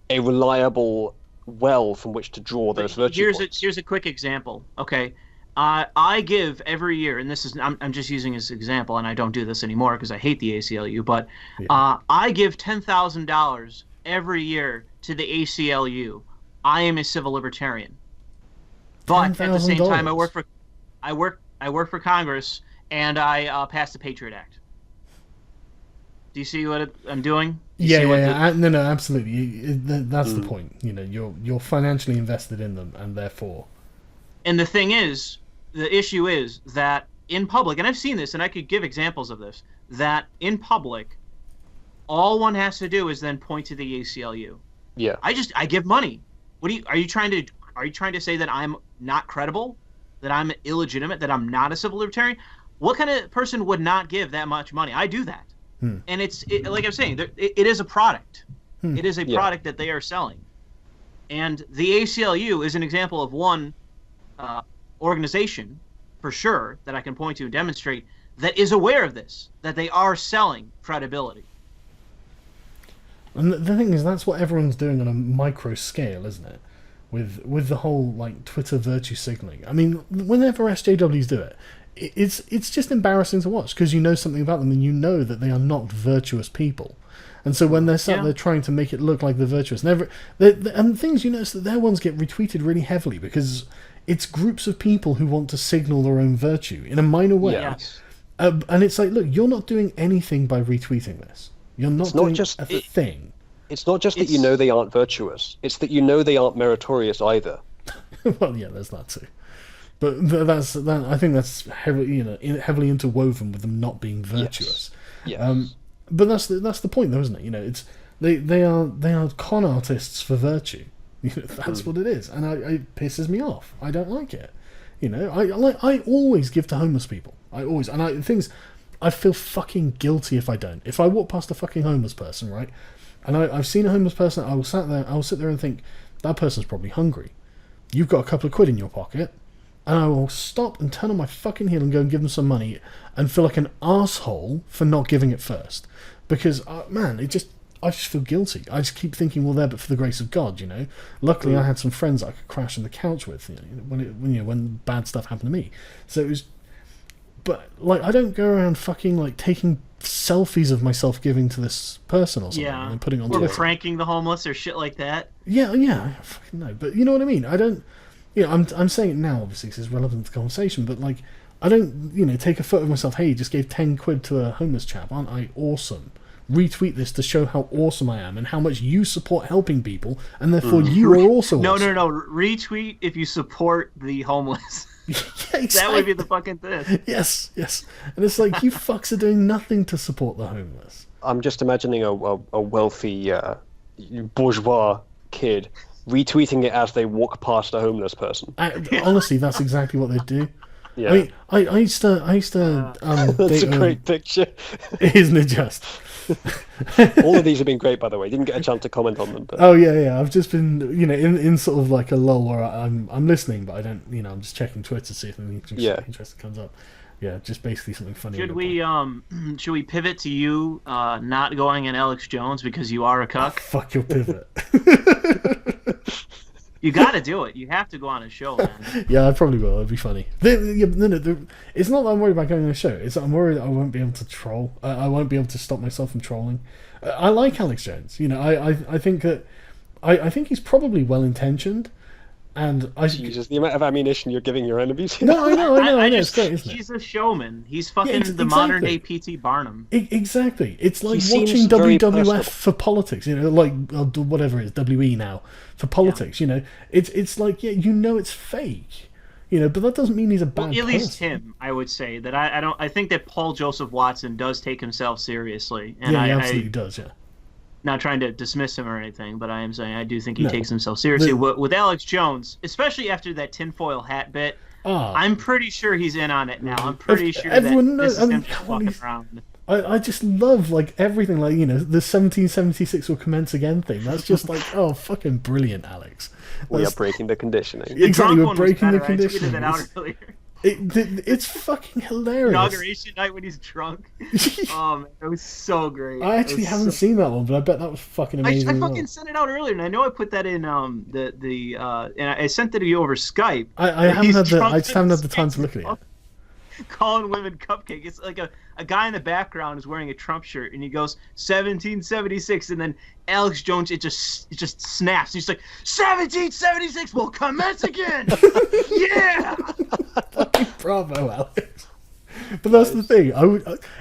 a reliable well from which to draw those virtue points. Here's a quick example. Okay, I give every year, and this is I'm just using as an example, and I don't do this anymore because I hate the ACLU. But I give $10,000 every year to the ACLU. I am a civil libertarian. But at the same time, I work for Congress, and I pass the Patriot Act. Do you see what I'm doing? No, absolutely. That's the point. You're financially invested in them, and therefore. And the thing is, the issue is that in public, and I've seen this, and I could give examples of this, that in public, all one has to do is then point to the ACLU. Yeah. I give money. Are you trying to say that I'm not credible, that I'm illegitimate, that I'm not a civil libertarian? What kind of person would not give that much money? I do that. And like I'm saying, it is a product. It is a product that they are selling. And the ACLU is an example of one organization, for sure, that I can point to and demonstrate that is aware of this, that they are selling credibility. And the thing is, that's what everyone's doing on a micro scale, isn't it? With the whole like Twitter virtue signaling. I mean, whenever SJWs do it, it's just embarrassing to watch, because you know something about them and you know that they are not virtuous people. And so when they're sat there trying to make it look like they're virtuous, and things, you notice that their ones get retweeted really heavily because it's groups of people who want to signal their own virtue in a minor way. Yes. And it's like, look, you're not doing anything by retweeting this. You're not doing a thing. It's not just that you know they aren't virtuous. It's that you know they aren't meritorious either. Well, yeah, there's that too. But I think that's heavily interwoven with them not being virtuous. Yes. But that's the point, though, isn't it? You know, it's they are con artists for virtue. You know, that's what it is, and it pisses me off. I don't like it. You know, I always give to homeless people. I feel fucking guilty if I don't. If I walk past a fucking homeless person, right, and I've seen a homeless person, I will sit there and think, that person's probably hungry. You've got a couple of quid in your pocket, and I will stop and turn on my fucking heel and go and give them some money and feel like an arsehole for not giving it first. Because, man, I just feel guilty. I just keep thinking, well, there, but for the grace of God, you know. Luckily, I had some friends that I could crash on the couch with, when bad stuff happened to me. So it was... But, like, I don't go around fucking, like, taking selfies of myself giving to this person or something and putting on Twitter. Or pranking the homeless or shit like that. Yeah, I fucking know. But you know what I mean? I don't... You know, I'm saying it now, obviously, because it's relevant to the conversation, but, like, I don't, take a photo of myself, hey, just gave 10 quid to a homeless chap, aren't I awesome? Retweet this to show how awesome I am and how much you support helping people, and therefore you are also awesome. No. Retweet if you support the homeless. Yeah, exactly. That would be the fucking thing. Yes. And it's like, you fucks are doing nothing to support the homeless. I'm just imagining a wealthy bourgeois kid retweeting it as they walk past a homeless person. Honestly, that's exactly what they do. Yeah. I mean, I used to that's a great picture. Isn't it just? All of these have been great, by the way. Didn't get a chance to comment on them. But... Oh yeah. I've just been, in sort of like a lull where I'm listening, but I don't, I'm just checking Twitter to see if anything interesting comes up. Yeah, just basically something funny. Should we pivot to you not going in Alex Jones because you are a cuck? Oh, fuck your pivot. You got to do it. You have to go on a show, man. Yeah, I probably will. It'd be funny. It's not that I'm worried about going on a show. It's that I'm worried that I won't be able to troll. I won't be able to stop myself from trolling. I like Alex Jones. I think that I think he's probably well intentioned, and Jesus, the amount of ammunition you're giving your enemies. No, I know. It's great, isn't it? He's a showman. He's fucking the modern day P.T. Barnum. Exactly. It's like He watching seems very WWF personal. for politics. Like whatever it is, WE now for politics. It's like it's fake. But that doesn't mean he's a bad person. At least him, I would say that I don't. I think that Paul Joseph Watson does take himself seriously, and he absolutely does. Yeah. Not trying to dismiss him or anything, but I am saying I do think he takes himself seriously. With Alex Jones, especially after that tinfoil hat bit, I'm pretty sure he's in on it now. I'm pretty sure everyone that knows. this is him fucking around. I just love everything, the 1776 will commence again thing. That's just oh, fucking brilliant, Alex. We are breaking the conditioning. Exactly, we're one breaking the was better. conditioning. I tweeted it out earlier. It's fucking hilarious. Inauguration night when he's drunk. Oh man, it was so great. I actually haven't seen that one, but I bet that was fucking amazing. I fucking sent it out earlier, and I know I put that in and I sent it to you over Skype. I just haven't had the time to look at it. Calling women cupcake. It's like a guy in the background is wearing a Trump shirt, and he goes 1776, and then Alex Jones it just snaps. He's like 1776 will commence again. Yeah. Bravo, Alex. But that's the thing.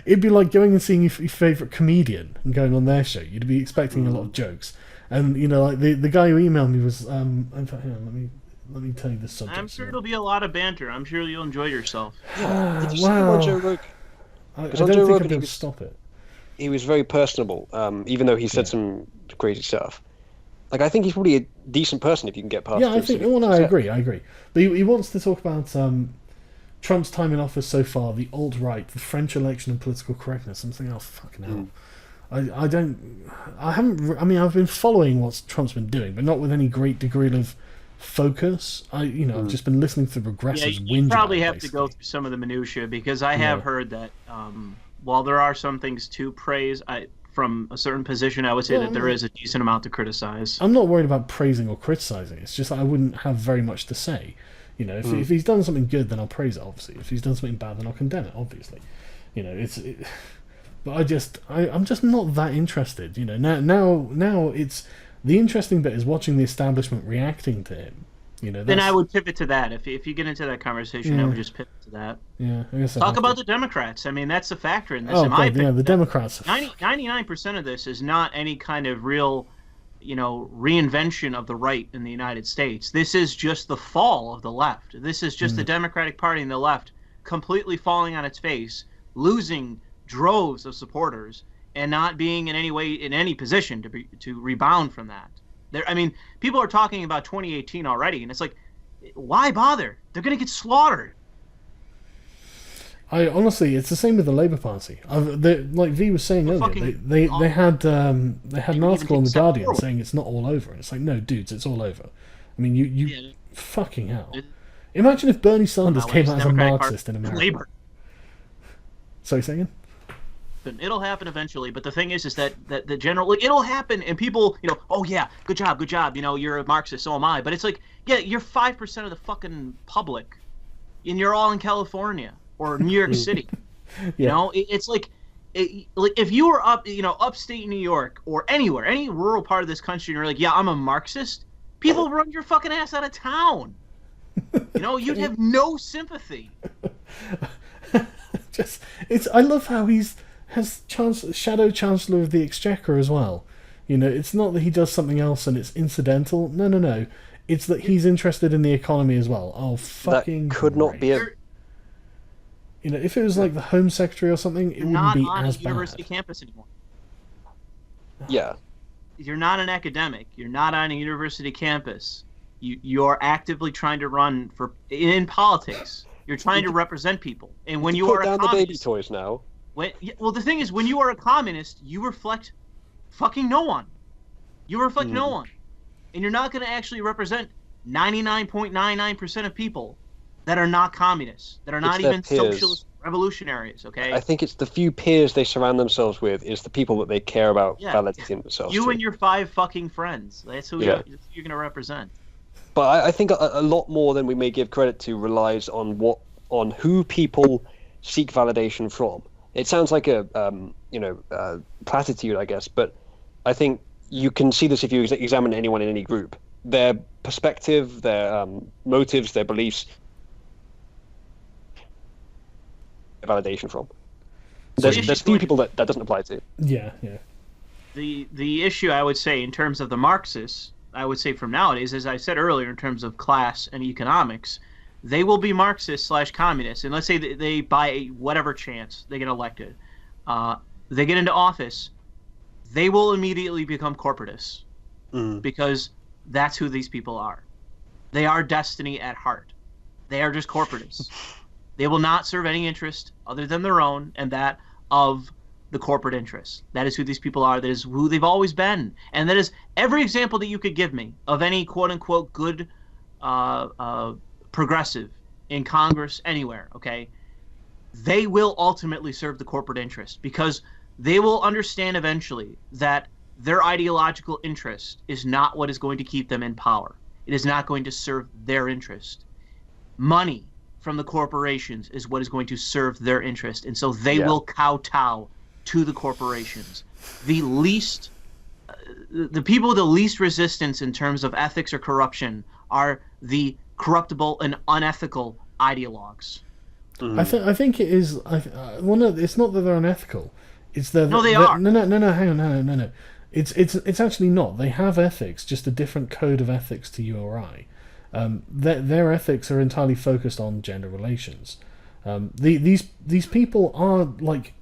It'd be like going and seeing your favorite comedian and going on their show. You'd be expecting a lot of jokes, and like the guy who emailed me was in fact, hang on, let me let me tell you the subject. I'm sure it'll be a lot of banter. I'm sure you'll enjoy yourself. Did you see him on Joe Rogan? I on don't Joe think Rogan, I'd be he able to was- stop it. He was very personable, even though he said some crazy stuff. Like, I think he's probably a decent person if you can get past. Yeah, I the think. sort of Well, no, I concept. agree. But he wants to talk about Trump's time in office so far, the alt-right, the French election, and political correctness. Something else. Fucking hell. I haven't. I mean, I've been following what Trump's been doing, but not with any great degree of focus. I've just been listening to regressives Yeah, you whinge probably about it, have to go basically. through some of the minutiae because I have heard that while there are some things to praise, from a certain position, I would say that there is a decent amount to criticize. I'm not worried about praising or criticizing. It's just that I wouldn't have very much to say. If he's done something good, then I'll praise it. Obviously, if he's done something bad, then I'll condemn it. Obviously, but I'm just not that interested. Now it's the interesting bit is watching the establishment reacting to him. Then I would pivot to that. If you get into that conversation, I would just pivot to that. Yeah, I guess Talk about the Democrats. I mean, that's the factor in this. Oh in my god, opinion, the Democrats. 99% of this is not any kind of real, reinvention of the right in the United States. This is just the fall of the left. This is just the Democratic Party and the left completely falling on its face, losing droves of supporters, and not being in any way in any position to rebound from that. People are talking about 2018 already, and it's like, why bother? They're going to get slaughtered. Honestly, it's the same with the Labour Party. Like V was saying earlier, they had an article in the Guardian saying it's not all over, and it's like, no, dudes, it's all over. I mean, you fucking hell. Imagine if Bernie Sanders came out as a Marxist in America. Labor. Sorry, say again? It'll happen eventually, but the thing is that the general, it'll happen, and people, oh yeah, good job, you're a Marxist, so am I. But it's like, yeah, you're 5% of the fucking public, and you're all in California or New York City. It's like if you were upstate New York or anywhere, any rural part of this country, and you're like, yeah, I'm a Marxist, people run your fucking ass out of town. You'd have no sympathy. I love how has Shadow Chancellor of the Exchequer as well. It's not that he does something else and it's incidental. No. It's that he's interested in the economy as well. Oh, fucking that could not be a... if it was like the Home Secretary or something, it wouldn't be as bad. Not on a university campus anymore. Yeah. You're not an academic. You're not on a university campus. You're actively trying to run in politics. You're trying to represent people. And when you are a down communist, the baby toys now. The thing is, when you are a communist, you reflect fucking no one. You reflect no one. And you're not going to actually represent 99.99% of people that are not communists, that are not even socialist revolutionaries, okay? I think it's the few peers they surround themselves with is the people that they care about validating themselves You to. and your 5 fucking friends. That's who you're going to represent. But I think a lot more than we may give credit to relies on who people seek validation from. It sounds like a platitude, I guess, but I think you can see this if you examine anyone in any group. Their perspective, their motives, their beliefs, validation from. There's few people that doesn't apply to. Yeah. The issue, I would say, in terms of the Marxists, I would say from nowadays, as I said earlier, in terms of class and economics, they will be Marxist/communists. And let's say they by whatever chance they get elected, they get into office, they will immediately become corporatists because that's who these people are. They are destiny at heart. They are just corporatists. They will not serve any interest other than their own and that of the corporate interests. That is who these people are. That is who they've always been. And that is every example that you could give me of any quote-unquote good progressive in Congress anywhere, okay? They will ultimately serve the corporate interest because they will understand eventually that their ideological interest is not what is going to keep them in power. It is not going to serve their interest. Money from the corporations is what is going to serve their interest. And so they will kowtow to the corporations. The people with the least resistance in terms of ethics or corruption are the corruptible and unethical ideologues. I think it is. No, it's not that they're unethical. It's that they are. No. Hang on, no. It's actually not. They have ethics, just a different code of ethics to you or I. Their ethics are entirely focused on gender relations. These people are like,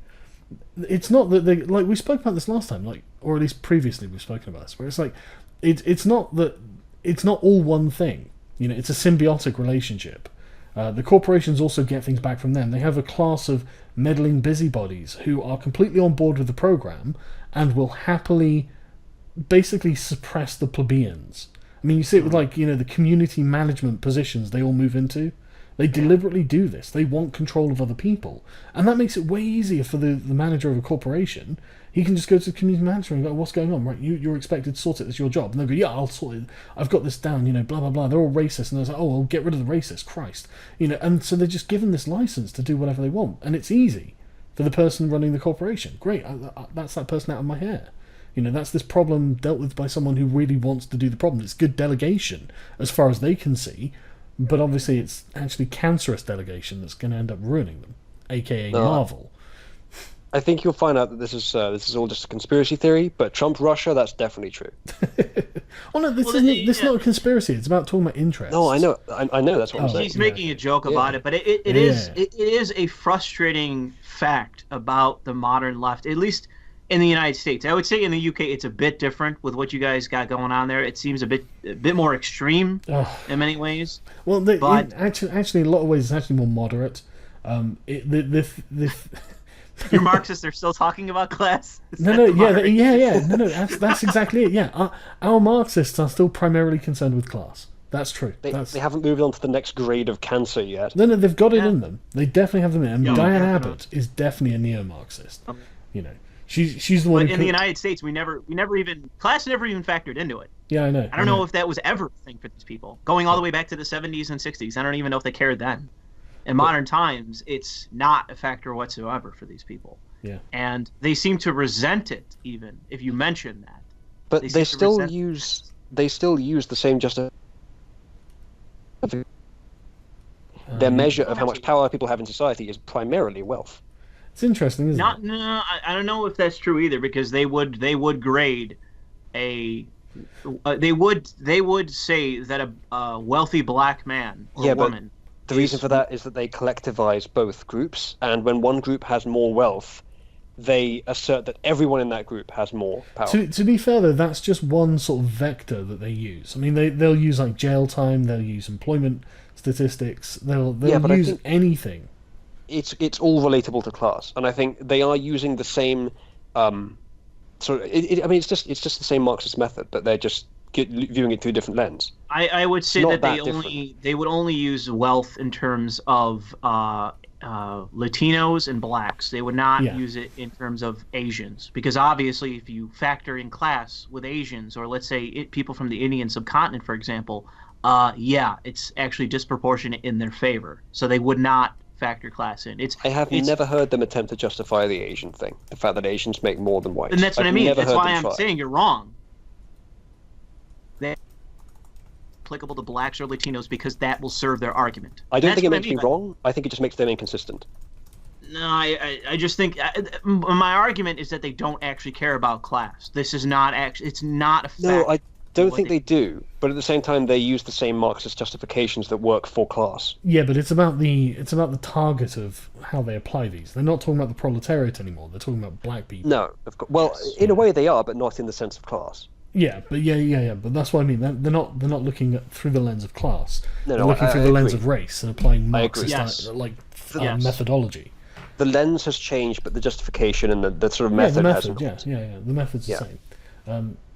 it's not that they, like, we spoke about this last time, like, or at least previously we've spoken about this, where it's like, it's not that, it's not all one thing. You know, it's a symbiotic relationship. The corporations also get things back from them. They have a class of meddling busybodies who are completely on board with the program and will happily basically suppress the plebeians. I mean, you see it with, like, you know, the community management positions they all move into. They deliberately do this. They want control of other people. And that makes it way easier for the manager of a corporation. He can just go to the community manager and go, what's going on? Right, you're expected to sort it. It's your job. And they'll go, yeah, I'll sort it. I've got this down, you know, blah, blah, blah. They're all racist. And they're like, oh, I'll get rid of the racist. Christ. You know, and so they're just given this license to do whatever they want. And it's easy for the person running the corporation. Great, that's that person out of my hair. You know, that's this problem dealt with by someone who really wants to do the problem. It's good delegation, as far as they can see. But obviously it's actually cancerous delegation that's going to end up ruining them, aka Marvel. I think you'll find out that this is all just a conspiracy theory, but Trump Russia, that's definitely true. Oh no, this is not a conspiracy. It's about talking about interest. No, I know, that's what I'm saying. He's making a joke about it, but it is a frustrating fact about the modern left, at least in the United States. I would say in the UK it's a bit different with what you guys got going on there. It seems a bit more extreme in many ways. Well, actually, in a lot of ways, it's actually more moderate. Your Marxists are still talking about class? No, that's exactly it. Yeah, our Marxists are still primarily concerned with class. That's true. They haven't moved on to the next grade of cancer yet. No, they've got it in them. They definitely have them in. And Diane Abbott is definitely a neo-Marxist. You know, she's the one. But in the United States, we never even class never even factored into it. Yeah, I know. I don't know if that was ever a thing for these people. Going all the way back to the 70s and 60s, I don't even know if they cared then. In modern times, it's not a factor whatsoever for these people. Yeah. And they seem to resent it, even if you mention that. But they still use the same their measure of how much power people have in society is primarily wealth. It's interesting, isn't it? No, I don't know if that's true either, because they would grade a. They would say that a wealthy black man or woman. The reason for that is that they collectivize both groups, and when one group has more wealth, they assert that everyone in that group has more power. To be fair, though, that's just one sort of vector that they use. I mean, they'll use like jail time, they'll use employment statistics, they'll use anything. It's all relatable to class, and I think they are using the same. It's just the same Marxist method, but they're just viewing it through a different lens. I would say that they would only use wealth in terms of Latinos and blacks. They would not use it in terms of Asians, because obviously if you factor in class with Asians, or let's say people from the Indian subcontinent, for example, it's actually disproportionate in their favor. So they would not factor class in. I have never heard them attempt to justify the Asian thing, the fact that Asians make more than whites. And that's what I mean. That's why I'm saying you're wrong. They're applicable to blacks or Latinos because that will serve their argument. I don't think it makes me wrong. I think it just makes them inconsistent. No, I just think my argument is that they don't actually care about class. This is not actually. It's not a fact. No, I don't think they do. But at the same time, they use the same Marxist justifications that work for class. Yeah, but it's about the target of how they apply these. They're not talking about the proletariat anymore. They're talking about black people. No, of course. Well, in a way they are, but not in the sense of class. Yeah, but but that's what I mean. They're not looking at through the lens of class. They're looking through the lens of race and applying Marxist methodology. The lens has changed, but the justification and the sort of method hasn't. The method's the same.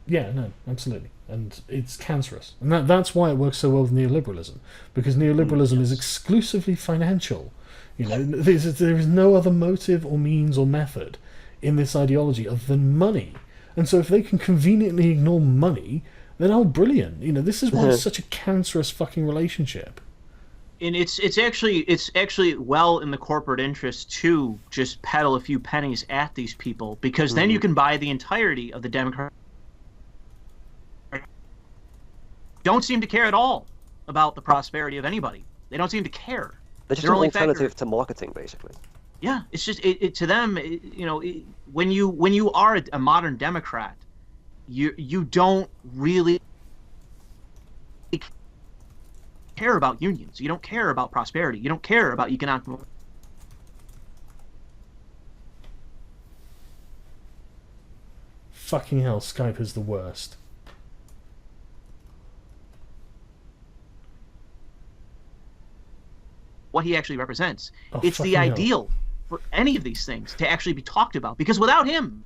No, absolutely, and it's cancerous, and that's why it works so well with neoliberalism, because neoliberalism is exclusively financial. You know, there is no other motive or means or method in this ideology other than money. And so if they can conveniently ignore money, then brilliant. You know, this is why it's such a cancerous fucking relationship. And it's actually well in the corporate interest to just peddle a few pennies at these people, because then you can buy the entirety of the Democrat. Don't seem to care at all about the prosperity of anybody. They don't seem to care. They're just an alternative to marketing, basically. Yeah, it's just to them. When you are a modern Democrat, you don't really care about unions. You don't care about prosperity. You don't care about economic. Fucking hell, Skype is the worst. What he actually represents. Oh, It's the fucking hell. ideal for any of these things to actually be talked about. Because without him,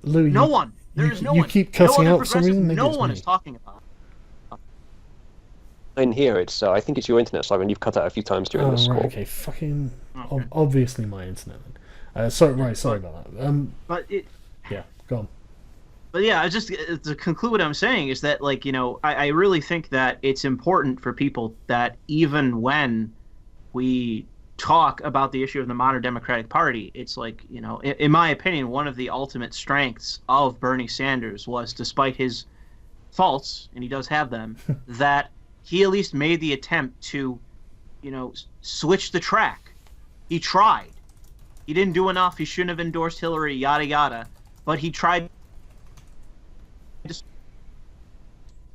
Louis, no one. There is no you one. keep cutting no out for some reason. Maybe No it's one me. is talking about. In here, it's I think it's your internet, Simon. You've cut out a few times during Oh, this right, call. okay. Fucking... Okay. Obviously my internet then. Sorry about that. But it. Yeah, go on. But yeah, to conclude what I'm saying is that, like, you know, I really think that it's important for people that even when we talk about the issue of the modern Democratic Party, it's like, you know, in my opinion, one of the ultimate strengths of Bernie Sanders was, despite his faults, and he does have them, that he at least made the attempt to, you know, switch the track. He tried. He didn't do enough. He shouldn't have endorsed Hillary, yada, yada. But he tried.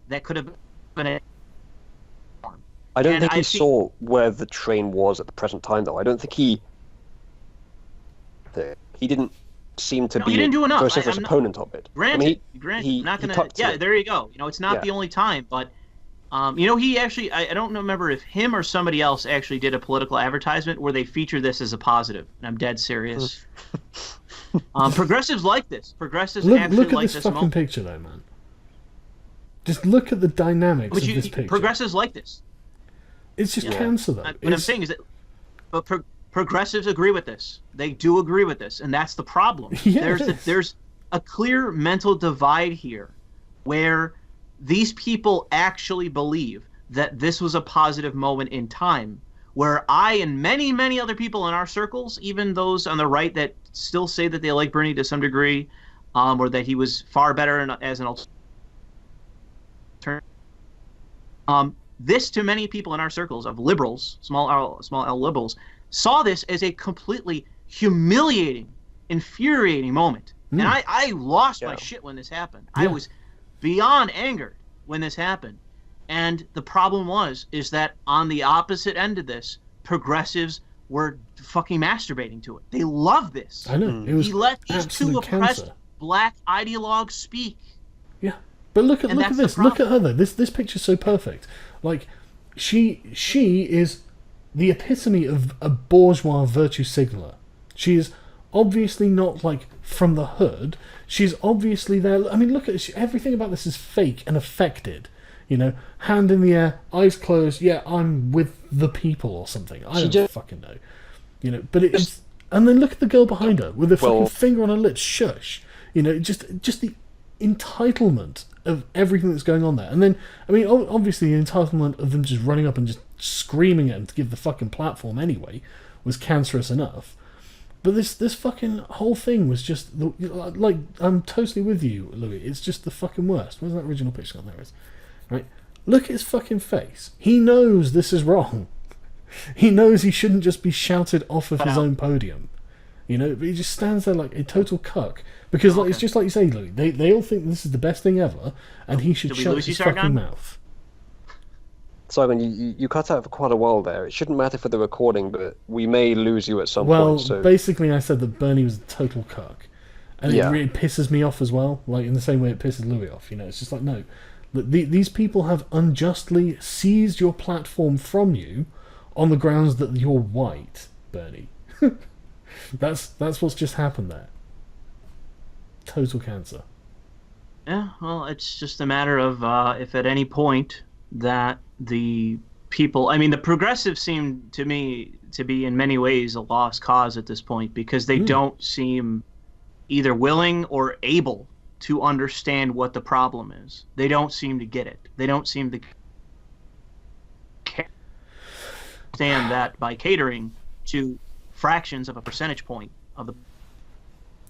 That could have been a. I don't And think I he think- saw where the train was at the present time, though. I don't think he didn't seem to No, be he didn't do enough. a vociferous I'm not- opponent of it. Granted, I mean, I'm not he gonna. tucked Yeah, it. there you go. You know, it's not Yeah. the only time, but you know, he actually. I don't remember if him or somebody else actually did a political advertisement where they feature this as a positive, and I'm dead serious. Progressives like this. Progressives actually Look at like this this fucking moment. picture though, man. Just look at the dynamics But of this picture. progressives like this. It's just Yeah. cancer though. What I'm saying is that, but progressives agree with this. They do agree with this, and that's the problem. Yeah, it is. There's a clear mental divide here, where these people actually believe that this was a positive moment in time. Where I and many, many other people in our circles, even those on the right that still say that they like Bernie to some degree, or that he was far better as an alternative. This, to many people in our circles of liberals, small L liberals, saw this as a completely humiliating, infuriating moment. And I lost my shit when this happened. I Yeah. was beyond angered when this happened. And the problem is that on the opposite end of this, progressives were fucking masturbating to it. They love this. I know. It was He let these two absolute oppressed cancer. black ideologues speak. Yeah, but look at And that's the this. Look at problem. her though. This picture's so perfect. Like, she is the epitome of a bourgeois virtue signaler. She is obviously not like from the hood. She's obviously there. I mean, look at everything about this is fake and affected. You know, hand in the air, eyes closed. Yeah, I'm with the people or something. I don't fucking know. You know, but it's and then look at the girl behind her with a fucking finger on her lips. Shush. You know, just the entitlement of everything that's going on there. And then, I mean, obviously the entitlement of them just running up and just screaming at him to give the fucking platform anyway was cancerous enough. But this fucking whole thing was just like, I'm totally with you, Louis. It's just the fucking worst. Where's that original picture on there? Is right. Look at his fucking face. He knows this is wrong. He knows he shouldn't just be shouted off of his own podium. You know, but he just stands there like a total cuck. Because like, it's just like you say, Louis. They all think this is the best thing ever, and he should Did we shut lose you, his fucking Sargon? mouth. Simon, you cut out for quite a while there. It shouldn't matter for the recording, but we may lose you at some Well, point. So basically, I said that Bernie was a total cuck, and Yeah. it really pisses me off as well. Like in the same way it pisses Louis off. You know, it's just like no, these people have unjustly seized your platform from you on the grounds that you're white, Bernie. That's what's just happened there. Total cancer. Yeah, well, it's just a matter of if at any point that the people, I mean, the progressives seem to me to be in many ways a lost cause at this point because they don't seem either willing or able to understand what the problem is. They don't seem to get it. They don't seem to understand that by catering to fractions of a percentage point of the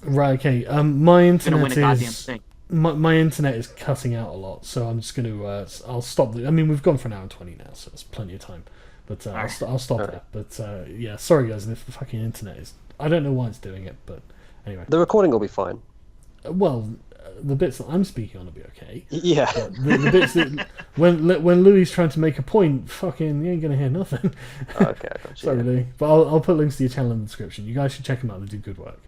Right. Okay. My going to win internet a goddamn is thing. my internet is cutting out a lot, so I'm just going to I'll stop. I mean, we've gone for an hour and 20 now, so it's plenty of time. But I'll stop there. But yeah, sorry guys, if the fucking internet is. I don't know why it's doing it, but anyway. the recording will be fine. Well, the bits that I'm speaking on will be okay. Yeah. But the bits that when Louis trying to make a point, fucking, you ain't gonna hear nothing. Okay, I got you. Sorry, Louis, but I'll put links to your channel in the description. You guys should check them out. They do good work.